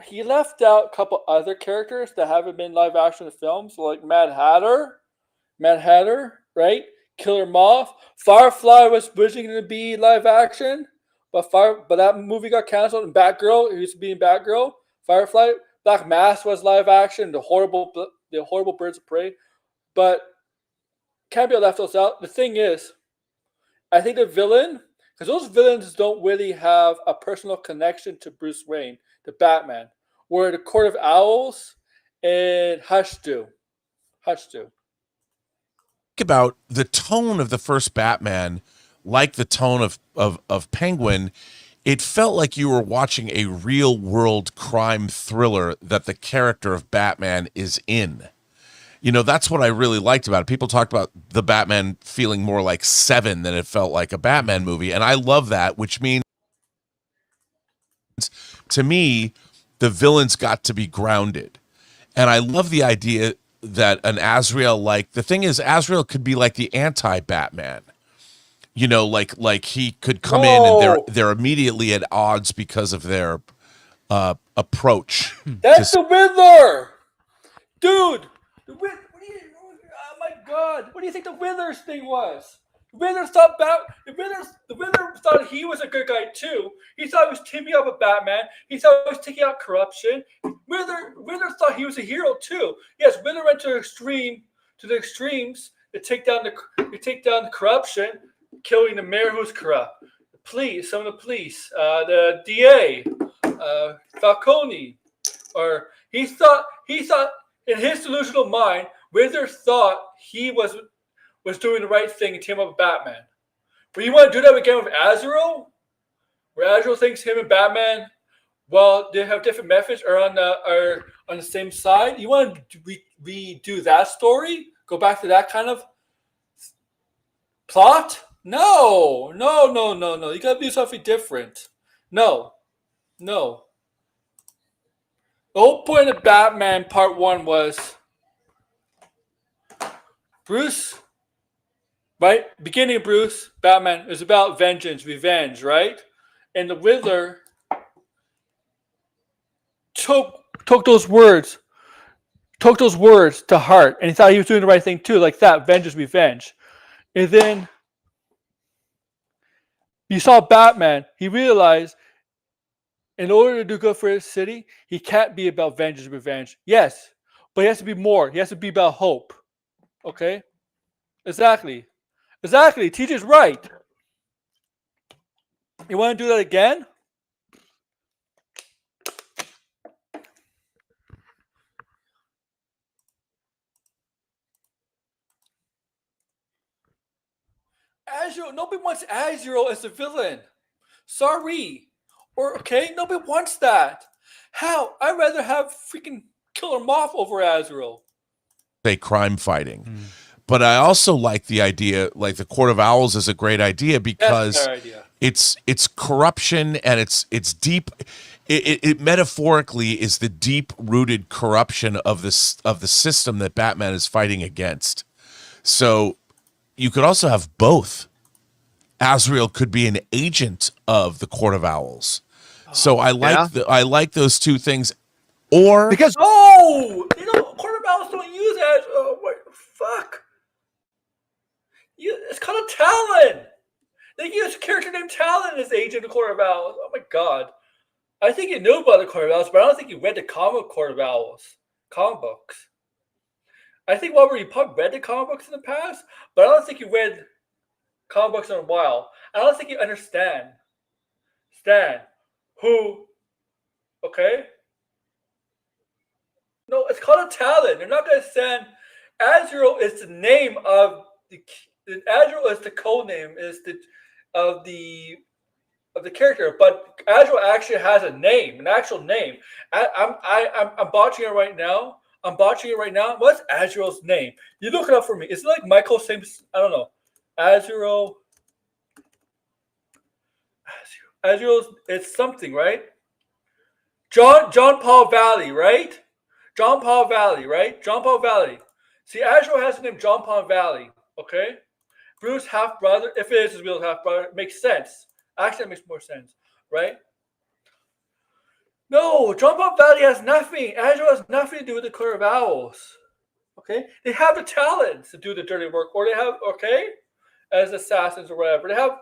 he left out a couple other characters that haven't been live action films, like Mad Hatter, right? Killer Moth. Firefly was originally going to be live action, but that movie got canceled. And Batgirl, who used to be in Batgirl, Firefly. Black Mask was live action. The horrible Birds of Prey, but Campea left those out. The thing is, I think the villain, because those villains don't really have a personal connection to Bruce Wayne, the Batman, where the Court of Owls and Hush do. about the tone of the first Batman, like the tone of Penguin, it felt like you were watching a real world crime thriller that the character of Batman is in. You know, that's what I really liked about it. People talked about the Batman feeling more like Seven than it felt like a Batman movie. And I love that, which means to me, the villain's got to be grounded. And I love the idea that an Azrael, like, the thing is, Azrael could be like the anti-Batman. You know, like he could come in and they're immediately at odds because of their approach. That's the Riddler, dude. Oh my God! What do you think the Riddler's thing was? The Riddler thought he was a good guy too. He thought he was teaming up with Batman. He thought he was taking out corruption. Riddler thought he was a hero too. Yes, Riddler went to the extremes to take down the corruption, killing the mayor who's corrupt, some of the police, the DA, Falcone, or he thought in his delusional mind, Riddler thought he was doing the right thing and team up with Batman. But you want to do that again with Azrael? Where Azrael thinks him and Batman, well, they have different methods, are on the same side. You want to redo that story? Go back to that kind of plot? No. You got to do something different. No. The whole point of Batman Part 1 was Bruce, right? Beginning of Bruce, Batman is about vengeance, revenge, right? And the Riddler took those words to heart, and he thought he was doing the right thing too, like that, vengeance, revenge. And then you saw Batman, he realized in order to do good for his city, he can't be about vengeance, revenge. Yes, but he has to be more. He has to be about hope. Okay? Exactly. TJ's right. You want to do that again? Azrael, nobody wants Azrael as the villain. Sorry. Or, okay, nobody wants that. How? I'd rather have freaking Killer Moth over Azrael. Say crime fighting. But I also like the idea, like the Court of Owls is a great idea because it's corruption and it's deep. It metaphorically is the deep-rooted corruption of the system that Batman is fighting against. So you could also have both. Azrael could be an agent of the Court of Owls. So I like those two things. Or because Court of Owls don't use Azrael. Fuck. It's called a Talon. They use a character named Talon as agent of the Court of Owls. Oh my God. I think you knew about the Court of Owls, but I don't think you read the comic Court of Owls comic books. I think you probably read the comic books in the past, but I don't think you read comic books in a while. I don't think you understand. Stan. Who? Okay. No, it's called a talent. They're not going to send. Azrael is the name of the. Azrael is the code name. Is the of the character, but Azrael actually has a name, an actual name. I'm botching it right now. What's Azrael's name? You look it up for me. Is it like Michael Sims? I don't know. Azrael. Azrael's. It's something, right? John Paul Valley, right? John Paul Valley. See, Azrael has the name John Paul Valley. Okay. Bruce's half brother. If it is his real half brother, it makes sense. Actually, that makes more sense, right? No, John Paul Valley has nothing. Azrael has nothing to do with the Court of Owls. Okay? They have the talents to do the dirty work, or they have, okay, as assassins or whatever. They have,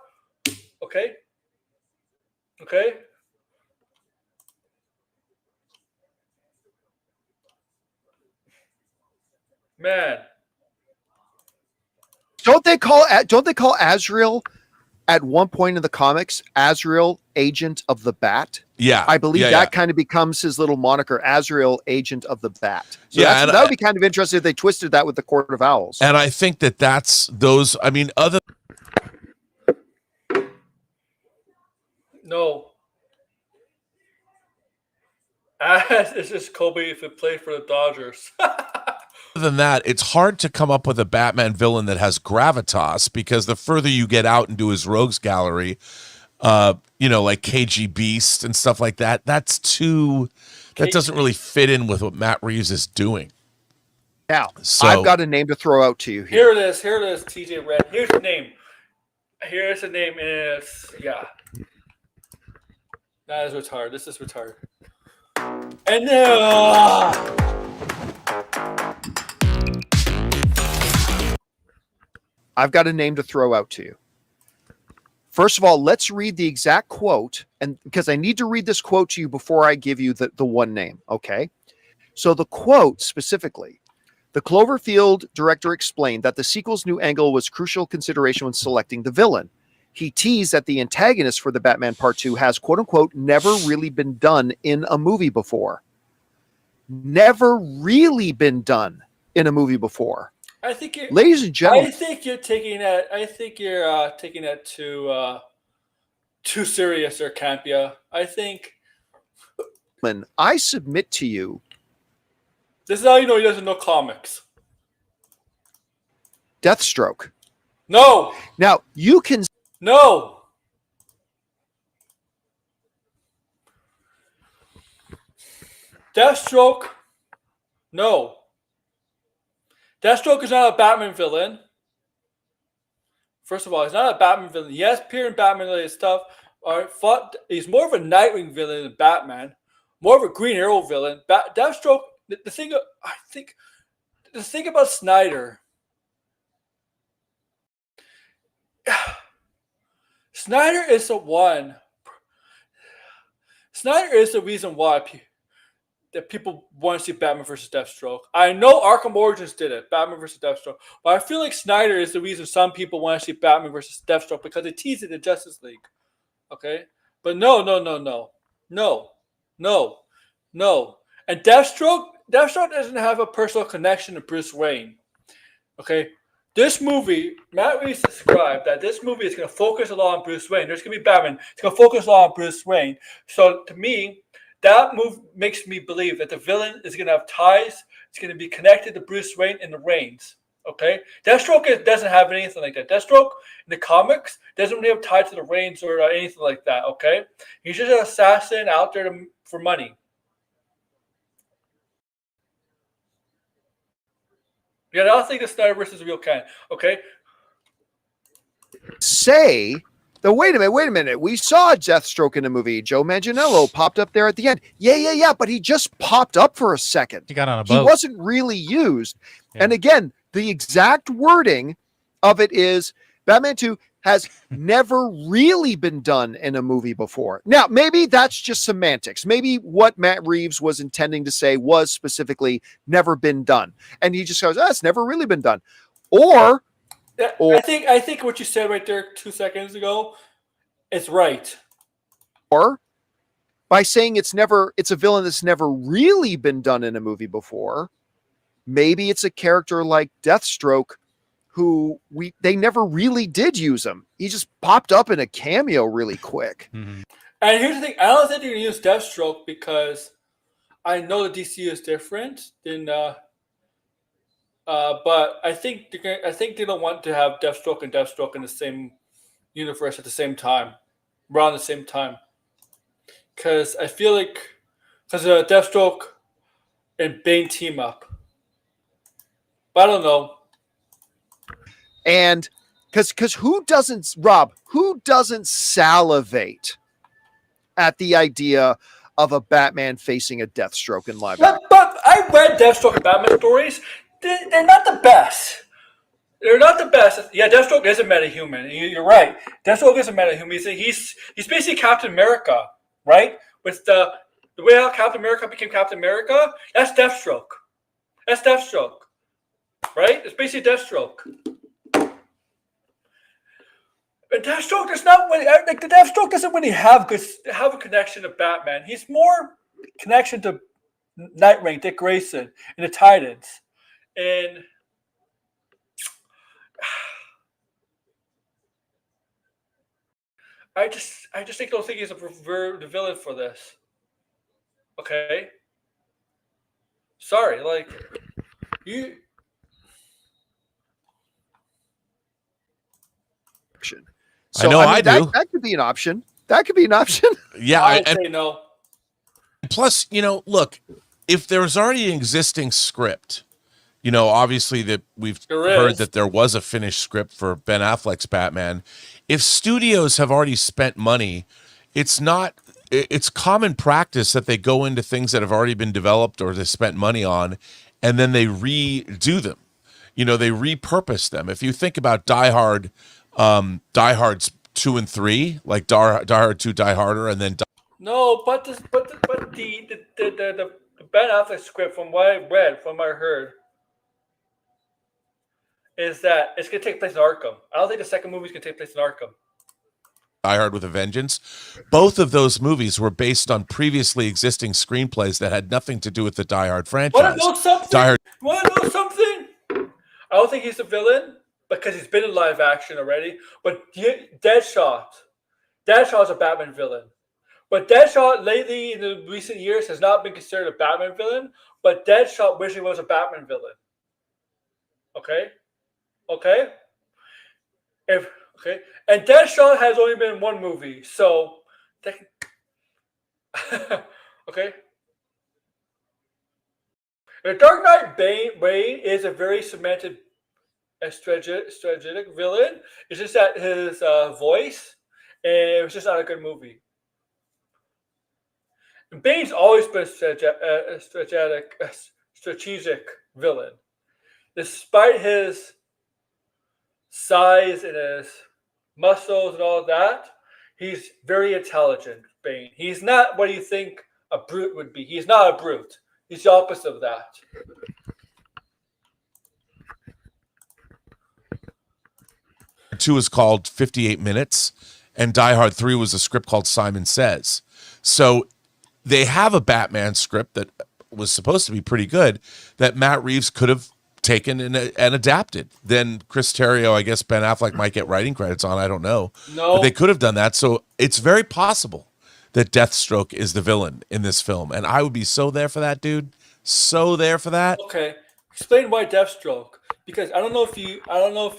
okay? Okay? Man. Don't they call Azrael at one point in the comics, Azrael, Agent of the Bat? Yeah. I believe that kind of becomes his little moniker, Azrael, Agent of the Bat. So yeah, that would be kind of interesting if they twisted that with the Court of Owls. And I think that's those, I mean, other. No. It's just Kobe if it played for the Dodgers. Other than that, it's hard to come up with a Batman villain that has gravitas, because the further you get out into his rogues gallery, like KG Beast and stuff like that, that doesn't really fit in with what Matt Reeves is doing. Now, I've got a name to throw out to you here. Here it is, TJ Red. Here's the name. Here's the name. Yeah. That is retarded. This is retarded. And I've got a name to throw out to you. First of all, let's read the exact quote, and because I need to read this quote to you before I give you the one name, okay? So the quote specifically, the Cloverfield director explained that the sequel's new angle was crucial consideration when selecting the villain. He teased that the antagonist for the Batman Part 2 has, quote unquote, never really been done in a movie before. Never really been done in a movie before. I think ladies and gentlemen, I think you're taking that too serious, or Campea. I think. I submit to you. This is how you know he doesn't know comics. Deathstroke. No. Now you can. No. Deathstroke. No. Deathstroke is not a Batman villain. First of all, he's not a Batman villain. Yes, appear in Batman-related stuff. He's more of a Nightwing villain than Batman. More of a Green Arrow villain. Deathstroke. The thing about Snyder. Snyder is the one. Snyder is the reason why that people want to see Batman versus Deathstroke. I know Arkham Origins did it, Batman versus Deathstroke, but I feel like Snyder is the reason some people want to see Batman versus Deathstroke, because they teased it in Justice League. Okay? But no. And Deathstroke doesn't have a personal connection to Bruce Wayne. Okay? This movie, Matt Reeves described that this movie is going to focus a lot on Bruce Wayne. There's going to be Batman. It's going to focus a lot on Bruce Wayne. So to me, that move makes me believe that the villain is going to have ties. It's going to be connected to Bruce Wayne in the reigns. Okay? Deathstroke doesn't have anything like that. Deathstroke in the comics doesn't really have ties to the reigns or anything like that. Okay? He's just an assassin out there for money. Yeah, I don't think the Snyderverse is a real canon. Okay? Say that, wait a minute. We saw Deathstroke in a movie. Joe Manganiello popped up there at the end. Yeah. But he just popped up for a second. He got on a boat. He wasn't really used. Yeah. And again, the exact wording of it is Batman 2 has never really been done in a movie before. Now, maybe that's just semantics. Maybe what Matt Reeves was intending to say was specifically never been done. And he just goes, it's never really been done. Or I think what you said right there 2 seconds ago is right. Or by saying it's a villain that's never really been done in a movie before. Maybe it's a character like Deathstroke, who they never really did use him. He just popped up in a cameo really quick. Mm-hmm. And here's the thing: I don't think they're gonna use Deathstroke because I know the DC is different than. But I think they don't want to have Deathstroke and Deathstroke in the same universe at the same time, around the same time. Because I feel like Deathstroke and Bane team up. But I don't know. And because who doesn't salivate at the idea of a Batman facing a Deathstroke in live action? But I read Deathstroke and Batman stories. They're not the best. They're not the best. Yeah, Deathstroke is a metahuman. You're right. Deathstroke is a metahuman. He's basically Captain America, right? With the way how Captain America became Captain America, that's Deathstroke. That's Deathstroke, right? It's basically Deathstroke. But Deathstroke does not like the Deathstroke doesn't really have a connection to Batman. He's more connection to Nightwing, Dick Grayson, and the Titans. And I just don't think he's the villain for this. Okay. Sorry, like you. So, I do. That could be an option. That could be an option. Yeah, I would say no. Plus, look, if there's already an existing script, obviously that we've heard that there was a finished script for Ben Affleck's Batman. If studios have already spent money, it's common practice that they go into things that have already been developed or they spent money on, and then they redo them. They repurpose them. If you think about Die Hard, Die Hard's 2 and 3, like Die Hard 2, Die Harder, and then No, but the Ben Affleck script, from what I read, from what I heard, is that it's going to take place in Arkham. I don't think the second movie is going to take place in Arkham. Die Hard with a Vengeance. Both of those movies were based on previously existing screenplays that had nothing to do with the Die Hard franchise. Want to know something? Die Hard. Want to know something? I don't think he's a villain because he's been in live action already. But Deadshot is a Batman villain. But Deadshot lately in the recent years has not been considered a Batman villain. But Deadshot originally was a Batman villain. Okay. And Deadshot has only been in one movie, so okay. The Dark Knight Bane is a very cemented, strategic villain. It's just that his voice, and it was just not a good movie. And Bane's always been a strategic villain, despite his size and his muscles and all of that. He's very intelligent, Bane. He's not what you think a brute would be. He's not a brute. He's the opposite of that. Two is called 58 Minutes, and Die Hard 3 was a script called Simon Says. So they have a Batman script that was supposed to be pretty good that Matt Reeves could have taken and adapted. Then Chris Terrio, I guess Ben Affleck might get writing credits on. I don't know. No. But they could have done that. So it's very possible that Deathstroke is the villain in this film. And I would be so there for that, dude. So there for that. Okay. Explain why Deathstroke. Because I don't know if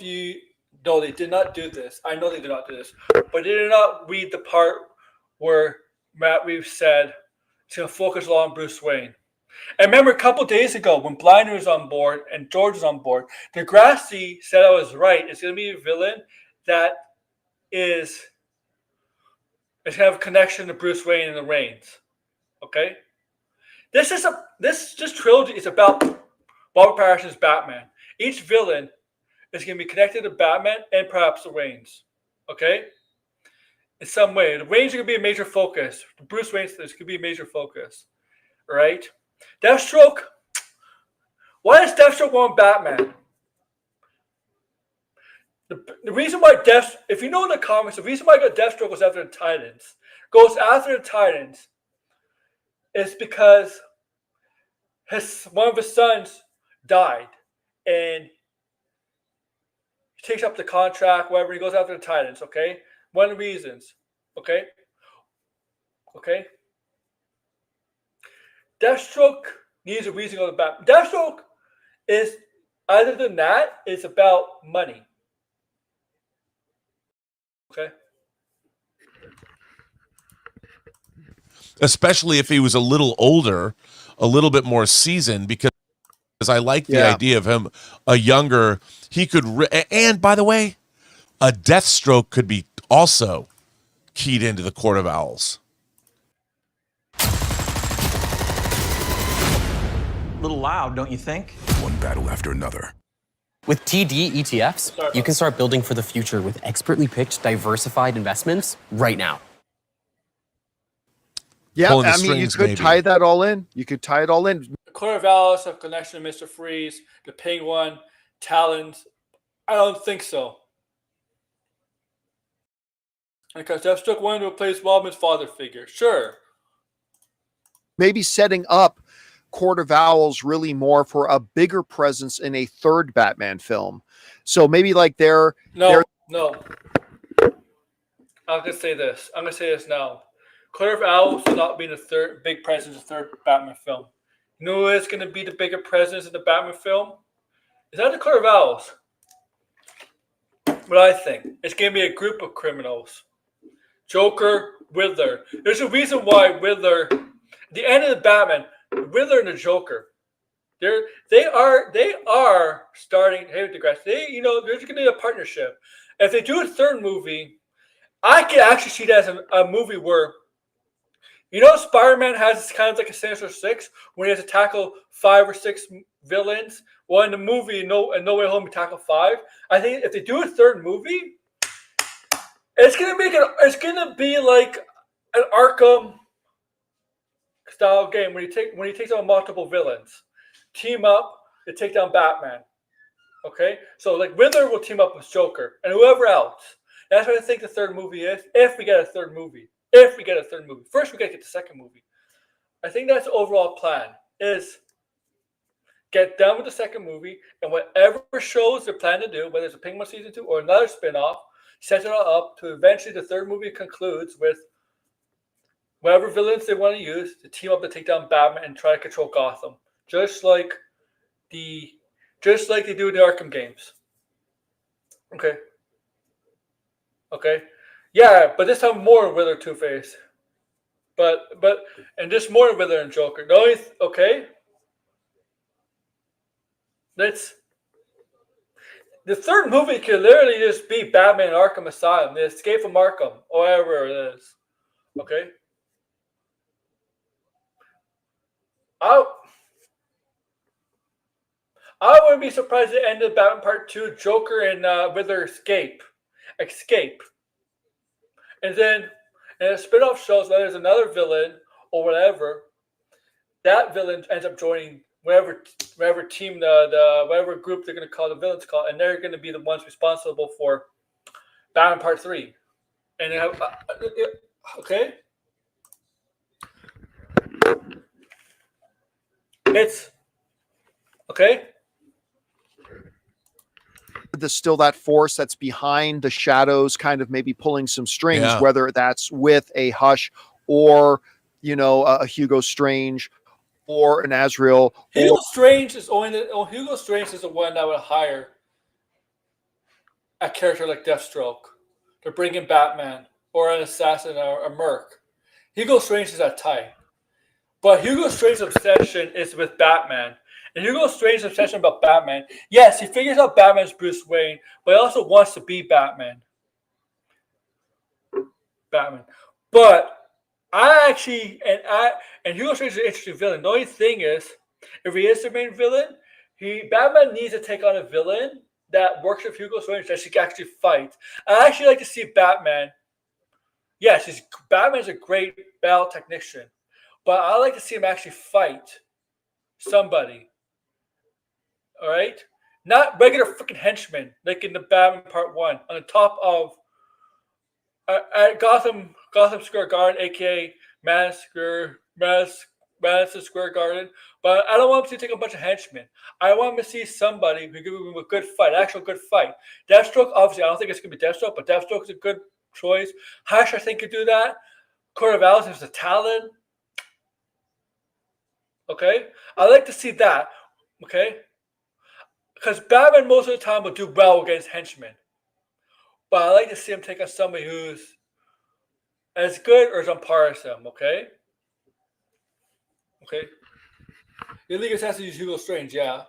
you no, they did not do this. I know they did not do this. But they did not read the part where Matt Reeves said it's going to focus on Bruce Wayne. And remember a couple days ago when Blinder was on board and George was on board, Degrassi said I was right. It's going to be a villain that is going to have a connection to Bruce Wayne and the Reigns. Okay? This trilogy is about Robert Pattinson's Batman. Each villain is going to be connected to Batman and perhaps the Reigns. Okay? In some way. The Reigns are going to be a major focus. The Bruce Wayne is going to be a major focus. All right? Deathstroke. Why does Deathstroke want Batman? The reason why if you know in the comics, the reason why Deathstroke was after the Titans, goes after the Titans is because one of his sons died, and he takes up the contract, whatever. He goes after the Titans. Okay, one of the reasons. Okay. Deathstroke needs a reason to go to Batman. Deathstroke is, other than that, it's about money. Okay. Especially if he was a little older, a little bit more seasoned, because I like the idea of him a younger. He could, and by the way, a Deathstroke could be also keyed into the Court of Owls. A little loud, don't you think? One battle after another. With TD ETFs, you can start building for the future with expertly picked, diversified investments right now. Yeah, I mean, you could tie that all in. You could tie it all in. The Court of Owls have connection to Mr. Freeze, the Penguin, Talons. I don't think so. Because Deathstroke wanted to replace Robin's father figure. Sure. Maybe setting up Court of Owls really more for a bigger presence in a third Batman film. So maybe like they're... No. I'm going to say this. Now. Court of Owls will not be the third big presence in the third Batman film. You know who is going to be the bigger presence in the Batman film? Is that the Court of Owls? What I think. It's going to be a group of criminals. Joker, Riddler. There's a reason why Riddler, at the end of the Batman, Riddler and the Joker, they are starting. Hey, Degrassi, there's going to be a partnership. If they do a third movie, I can actually see that as a movie where, Spider-Man has kind of like a Sinister Six when he has to tackle 5 or 6 villains. Well, in the movie, No Way Home, he tackle 5. I think if they do a third movie, it's gonna be like an Arkham style game when he takes on multiple villains, team up to take down Batman. Okay, so like Riddler will team up with Joker and whoever else. That's what I think the third movie is. If we get a third movie, first we gotta get the second movie. I think that's the overall plan: is get done with the second movie and whatever shows they're planning to do, whether it's a Penguin season 2 or another spinoff. Set it all up to eventually the third movie concludes with whatever villains they want to use to team up to take down Batman and try to control Gotham, just like they do in the Arkham games. Okay, yeah, but this time more Riddler, Two-Face, and this more Riddler and Joker. The third movie could literally just be Batman and Arkham Asylum, the Escape from Arkham, or whatever it is. Okay? I wouldn't be surprised at the end of Batman Part 2, Joker and Riddler escape. And then in a spin-off shows whether there's another villain or whatever, that villain ends up joining whatever team, whatever group they're going to call the villains call, and they're going to be the ones responsible for Batman Part 3. And okay, it's okay. There's still that force that's behind the shadows, kind of maybe pulling some strings, whether that's with a Hush or a Hugo Strange or an Azrael. Hugo Strange is the one that would hire a character like Deathstroke to bring in Batman or an assassin or a merc. Hugo Strange is that type. But Hugo Strange's obsession is with Batman. And Hugo Strange's obsession about Batman, yes, he figures out Batman's Bruce Wayne, but he also wants to be Batman. But and Hugo Strange is an interesting villain. The only thing is, if he is the main villain, Batman needs to take on a villain that works with Hugo Strange that she can actually fight. I actually like to see Batman. Yes, Batman's a great battle technician, but I like to see him actually fight somebody. All right, not regular freaking henchmen like in the Batman Part 1 on the top of at Gotham Gotham Square Garden, aka Madison Square Garden. But I don't want him to take a bunch of henchmen. I want him to see somebody who give him a good fight, actual good fight. Deathstroke, obviously, I don't think it's gonna be Deathstroke, but Deathstroke is a good choice. Hush, I think, could do that. Court of Owls has a talent. Okay, I like to see that. Okay, because Batman most of the time will do well against henchmen, but I like to see him take on somebody who's as good or as on par as him. Okay. The League has to use Hugo Strange, yeah.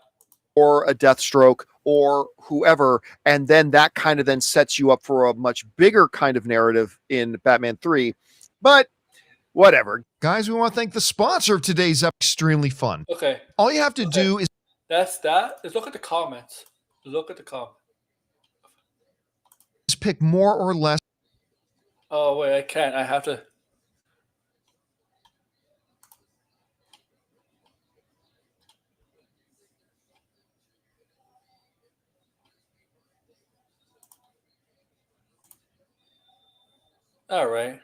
Or a Deathstroke or whoever, and then that kind of then sets you up for a much bigger kind of narrative in Batman 3. But whatever. Guys, we want to thank the sponsor of today's episode. Extremely fun. Okay. All you have to do is... That's that. Let's look at the comments. Just pick more or less. Oh, wait, I can't. I have to... All right.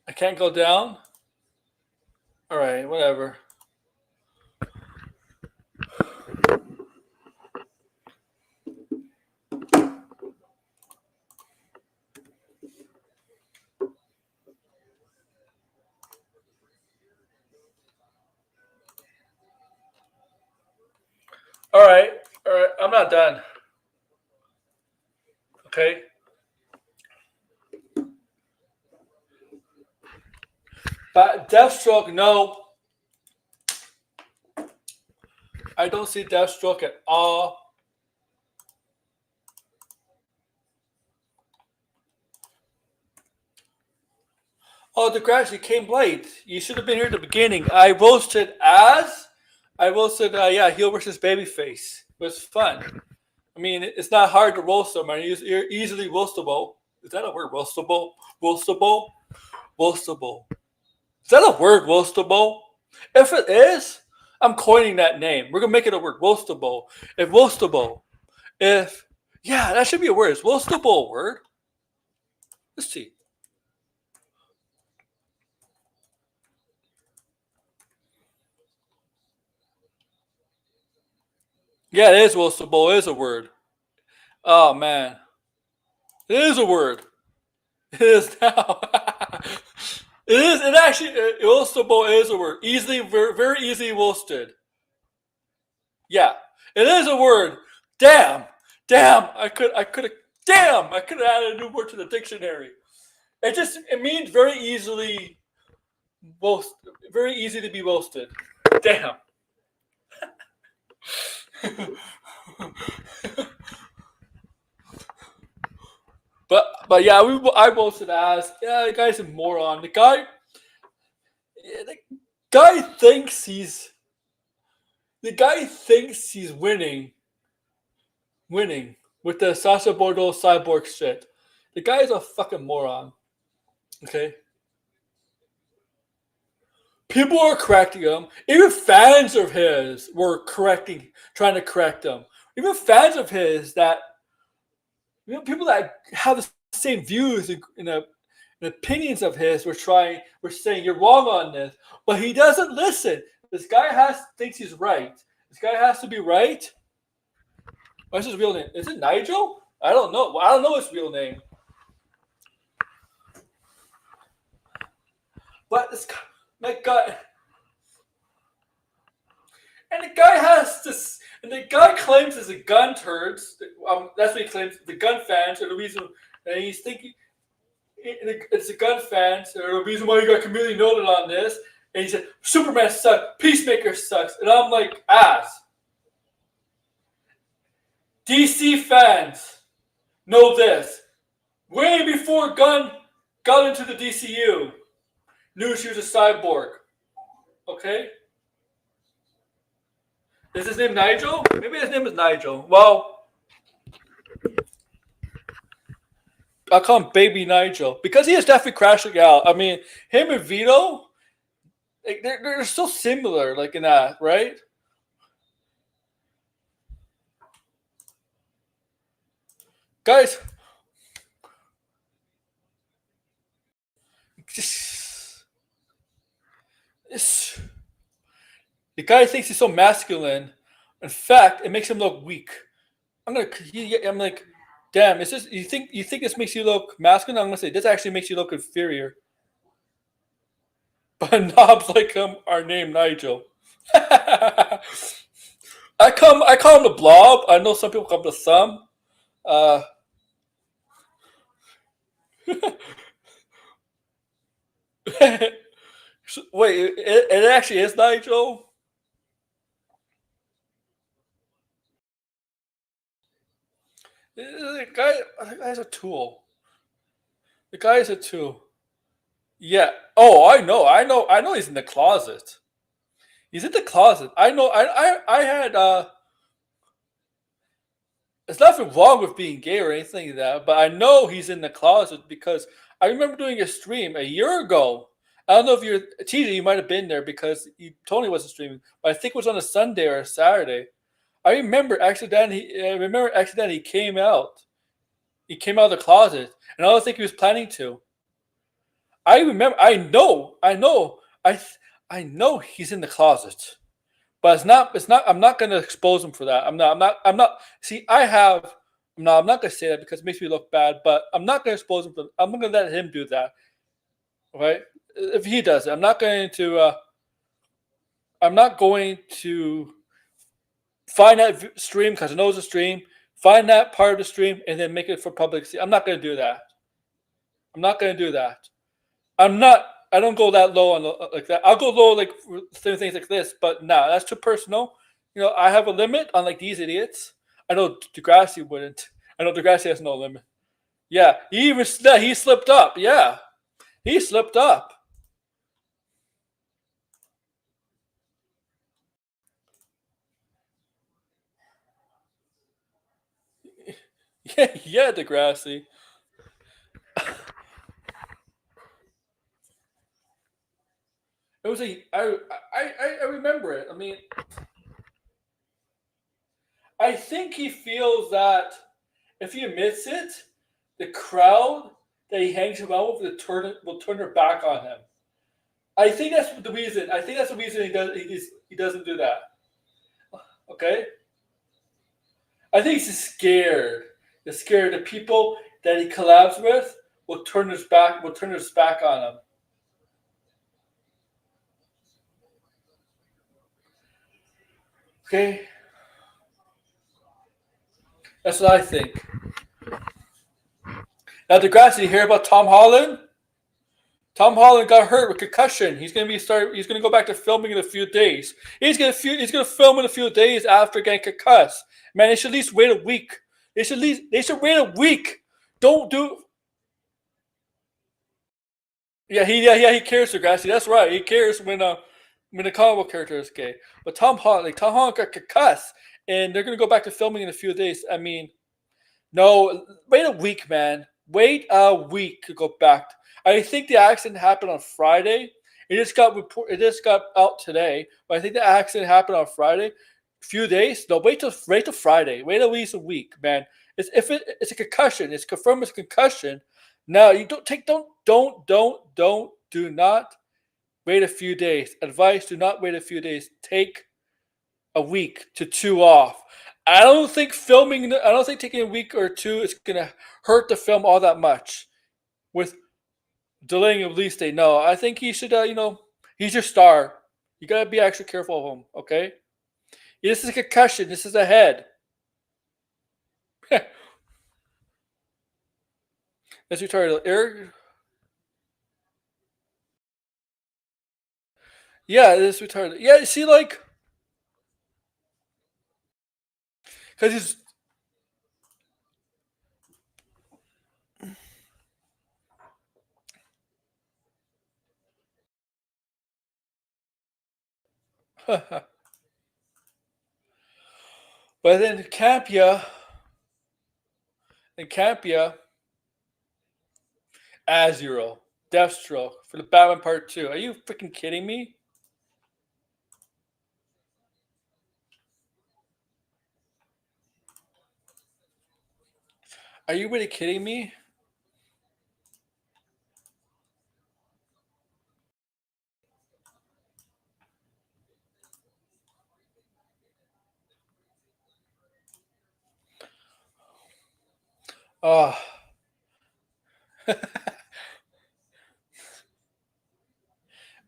I can't go down? All right, whatever. All right, I'm not done. Okay. But Deathstroke, no. I don't see Deathstroke at all. Oh, Degrassi, you came late. You should have been here at the beginning. I roasted, heel versus babyface. It was fun. I mean, it's not hard to roast them. You're easily roastable. Is that a word? Roastable? Roastable? Roastable. Is that a word, roastable? If it is, I'm coining that name. We're going to make it a word, roastable. Yeah, that should be a word. Is roastable a word? Let's see. Yeah, it is roastable. It is a word. Oh, man. It is a word. It is now. It actually, roastable is a word. Easily, very, very easily roasted. Yeah, it is a word. Damn. I could have added a new word to the dictionary. It means very easily very easy to be roasted. Damn. But yeah, I roasted ass. Yeah, the guy's a moron. The guy thinks he's winning with the Sasha Bordeaux cyborg shit. The guy is a fucking moron. Okay. People are correcting him. Even fans of his were trying to correct him. Even fans of his that, people that have the same views and opinions of his were saying you're wrong on this, but he doesn't listen. This guy thinks he's right. This guy has to be right. What's his real name? Is it Nigel? I don't know. I don't know his real name. But that guy, and the guy claims it's a gun turds. That's what he claims. The gun fans are the reason, and he's thinking it's the gun fans are the reason why you got Chameleon noted on this. And he said Superman sucks, Peacemaker sucks, and I'm like, ass. DC fans know this. Way before Gunn got into the DCU, knew she was a cyborg. Okay? Is his name Nigel? Maybe his name is Nigel. Well, I'll call him Baby Nigel because he is definitely crashing out. I mean, him and Vito, they're so similar, like in that, right? Guys, the guy thinks he's so masculine. In fact, it makes him look weak. I'm like, damn. Is this you think this makes you look masculine? I'm gonna say this actually makes you look inferior. But knobs like him are named Nigel. I call him the Blob. I know some people call him the Thumb. Wait, it actually is Nigel. The guy's a tool. The guy is a tool. Yeah. Oh, I know. He's in the closet. He's in the closet. I know. I had. There's nothing wrong with being gay or anything like that, but I know he's in the closet because I remember doing a stream a year ago. I don't know if you're TJ. You might have been there because Tony wasn't streaming, but I think it was on a Sunday or a Saturday. I remember accidentally he came out. He came out of the closet, and I don't think he was planning to. I remember. I know. I know he's in the closet, but it's not. I'm not going to expose him for that. I'm not. See, I have. No, I'm not going to say that because it makes me look bad. But I'm not going to expose him. I'm not going to let him do that. Right? If he does it, I'm not going to. I'm not going to find that stream because I know it's a stream. Find that part of the stream and then make it for public. I'm not going to do that. I'm not going to do that. I don't go that low on like that. I'll go low like for things like this, but nah, that's too personal. I have a limit on like these idiots. I know Degrassi wouldn't. I know Degrassi has no limit. Yeah, he slipped up. Yeah, he slipped up. Yeah, Degrassi. It was I remember it. I mean, I think he feels that if he admits it, the crowd that he hangs around with will turn their back on him. I think that's the reason. I think that's the reason he doesn't do that. Okay? I think he's scared. He's scared the people that he collabs with will turn his back on him. Okay? That's what I think. Now, Degrassi, you hear about Tom Holland? Tom Holland got hurt with concussion. He's going to go back to filming in a few days. He's going to film in a few days after getting concussed. Man, they should at least wait a week. They should wait a week. Don't do. Yeah, he cares, Degrassi. That's right. He cares when the comic book character is gay. But Tom Holland got concussed, and they're going to go back to filming in a few days. I mean, no, wait a week, man. Wait a week to go back. I think the accident happened on Friday. It just got out today, but I think the accident happened on Friday. A few days? No, wait till Friday. Wait at least a week, man. It's a concussion. It's confirmed it's a concussion. Now you do not wait a few days. Advice: do not wait a few days. Take a week to 2 off. I don't think taking a week or 2 is gonna hurt the film all that much. With delaying a release date, no. I think he should. He's your star. You gotta be extra careful of him. Okay. This is a concussion. This is a head. That's retarded. Eric. Yeah, this is retarded. Yeah, you see, like, because he's. But then Campea, Azuro, Deathstroke for the Batman Part 2. Are you freaking kidding me? Are you really kidding me? Oh.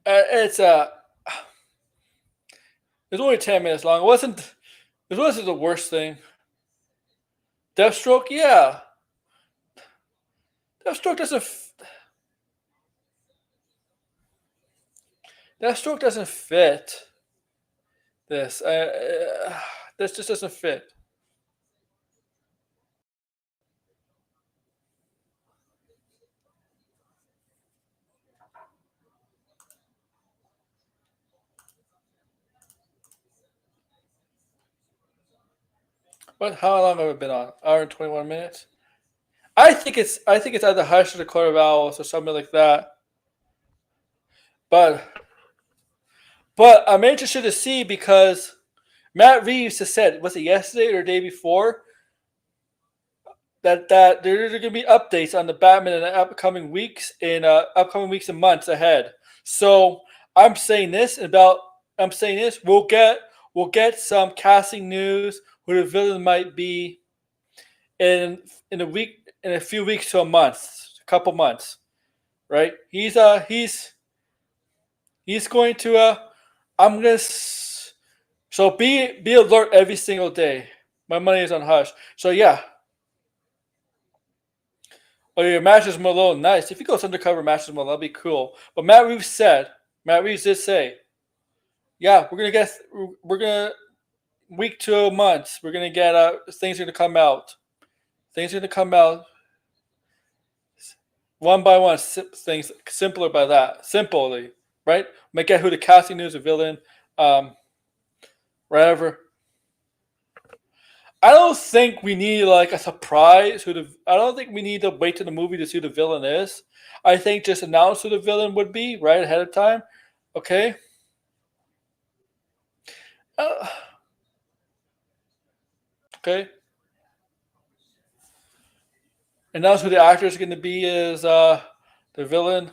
It's only 10 minutes long. It wasn't the worst thing. Deathstroke, yeah. Deathstroke doesn't. Deathstroke doesn't fit. This this just doesn't fit. What? How long have I been on? Hour and 21 minutes. I think it's either Hush or the Court of Owls or something like that. But I'm interested to see because Matt Reeves has said, was it yesterday or the day before, that there are going to be updates on the Batman in the upcoming weeks and months ahead. So I'm saying this. We'll get some casting news who the villain might be in a few weeks to a couple months, right? He's going to I'm gonna so be alert every single day. My money is on Hush. So yeah. Oh, your Masters Malone, nice. If he goes undercover Masters Malone, that'd be cool. But Matt Reeves did say, yeah, we're gonna week to months. We're gonna get things are gonna come out. Things are gonna come out one by one. Things simply, right? Might get who the casting news, the villain, whatever. I don't think we need like a surprise. I don't think we need to wait to the movie to see who the villain is. I think just announce who the villain would be right ahead of time. Okay. Okay. Announce who the actor is going to be is the villain.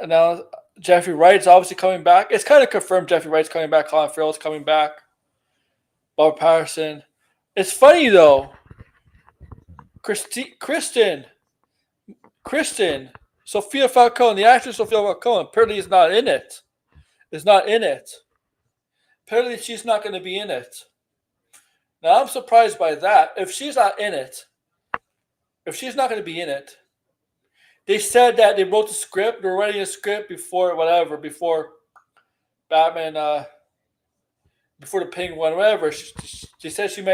Announce Jeffrey Wright's obviously coming back. It's kind of confirmed Jeffrey Wright's coming back. Colin Farrell's coming back. Bob Patterson. It's funny though. Kristen, Sophia Falcone, the actress Sophia Falcone, apparently is not in it. Apparently she's not going to be in it. Now I'm surprised by that. If she's not going to be in it, they said that they wrote the script. They're writing a script before Batman, before the Penguin, whatever. She said she's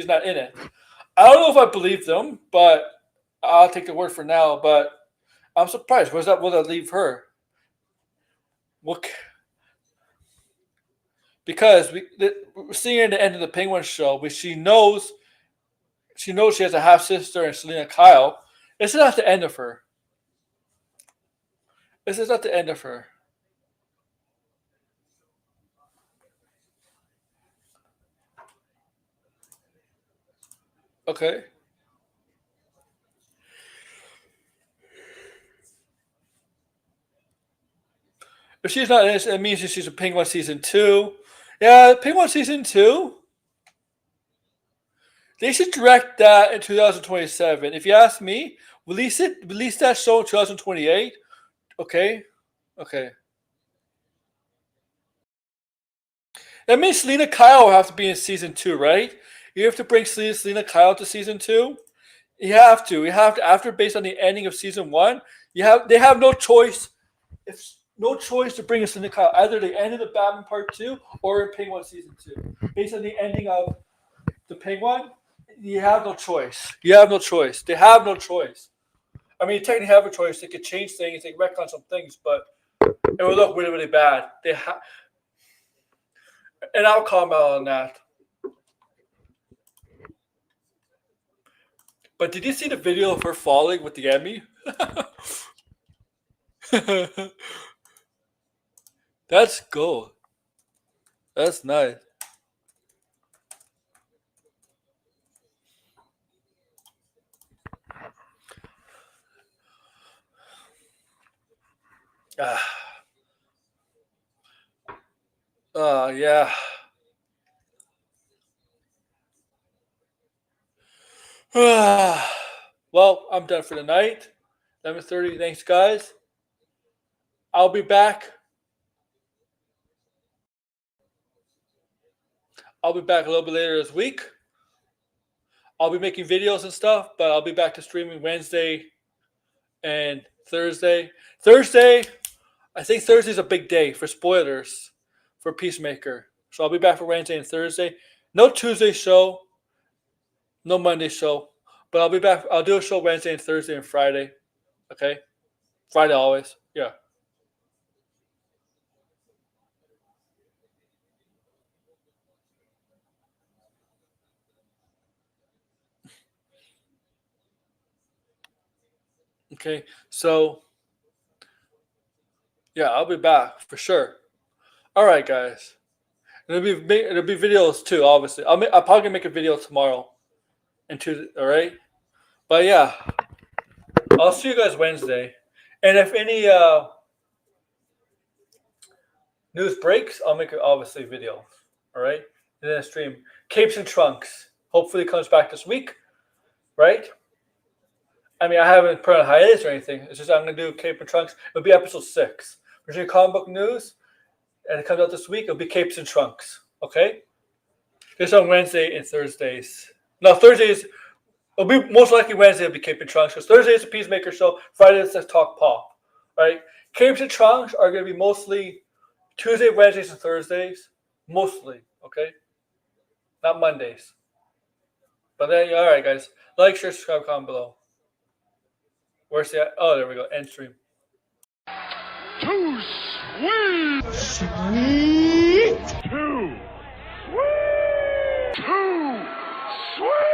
not in it. I don't know if I believe them, but I'll take the word for now. But I'm surprised. Will that leave her? Because we're seeing her at the end of the Penguin show, but she knows she has a half sister and Selena Kyle. This is not the end of her. Okay. If she's not in it, it means she's a Penguin season 2. Yeah, Penguin season 2. They should direct that in 2027. If you ask me, release that show in 2028. Okay. That means Selena Kyle will have to be in season 2, right? You have to bring Selena Kyle to season 2. You have to. After, based on the ending of season 1, they have no choice. No choice to bring us Selena Kyle. Either the end of the Batman Part 2 or in Penguin season 2. Based on the ending of the Penguin, you have no choice. They have no choice. I mean, you technically have a choice. They could change things. They could retcon some things, but it would look really, really bad. And I'll comment on that. But did you see the video of her falling with the Emmy? That's gold. That's nice. Yeah. Well, I'm done for the night. 11:30. Thanks, guys. I'll be back. I'll be back a little bit later this week. I'll be making videos and stuff, but I'll be back to streaming Wednesday and Thursday. I think Thursday's a big day for spoilers for Peacemaker. So I'll be back for Wednesday and Thursday. No Tuesday show, no Monday show, but I'll be back. I'll do a show Wednesday and Thursday and Friday. Okay? Friday always. Yeah. Okay, so yeah, I'll be back for sure. All right, guys. It'll be videos too. Obviously, I'll probably gonna make a video tomorrow and Tuesday. All right, but yeah, I'll see you guys Wednesday. And if any news breaks, I'll make obviously video. All right, and then stream Capes and Trunks. Hopefully, it comes back this week. Right. I mean, I haven't put on a hiatus or anything. It's just I'm going to do Cape and Trunks. It'll be episode 6. Virginia Comic Book News, and it comes out this week. It'll be Capes and Trunks. Okay? This on Wednesday and Thursdays. No, Thursdays. It'll be most likely Wednesday. It'll be Cape and Trunks because Thursday is a Peacemaker show. Friday is the Talk Pop. Right? Capes and Trunks are going to be mostly Tuesday, Wednesdays, and Thursdays. Mostly. Okay? Not Mondays. But then, all right, guys. Like, share, subscribe, comment below. Where's the? Oh, there we go. End stream. Too sweet. Sweet. Too sweet. Too sweet.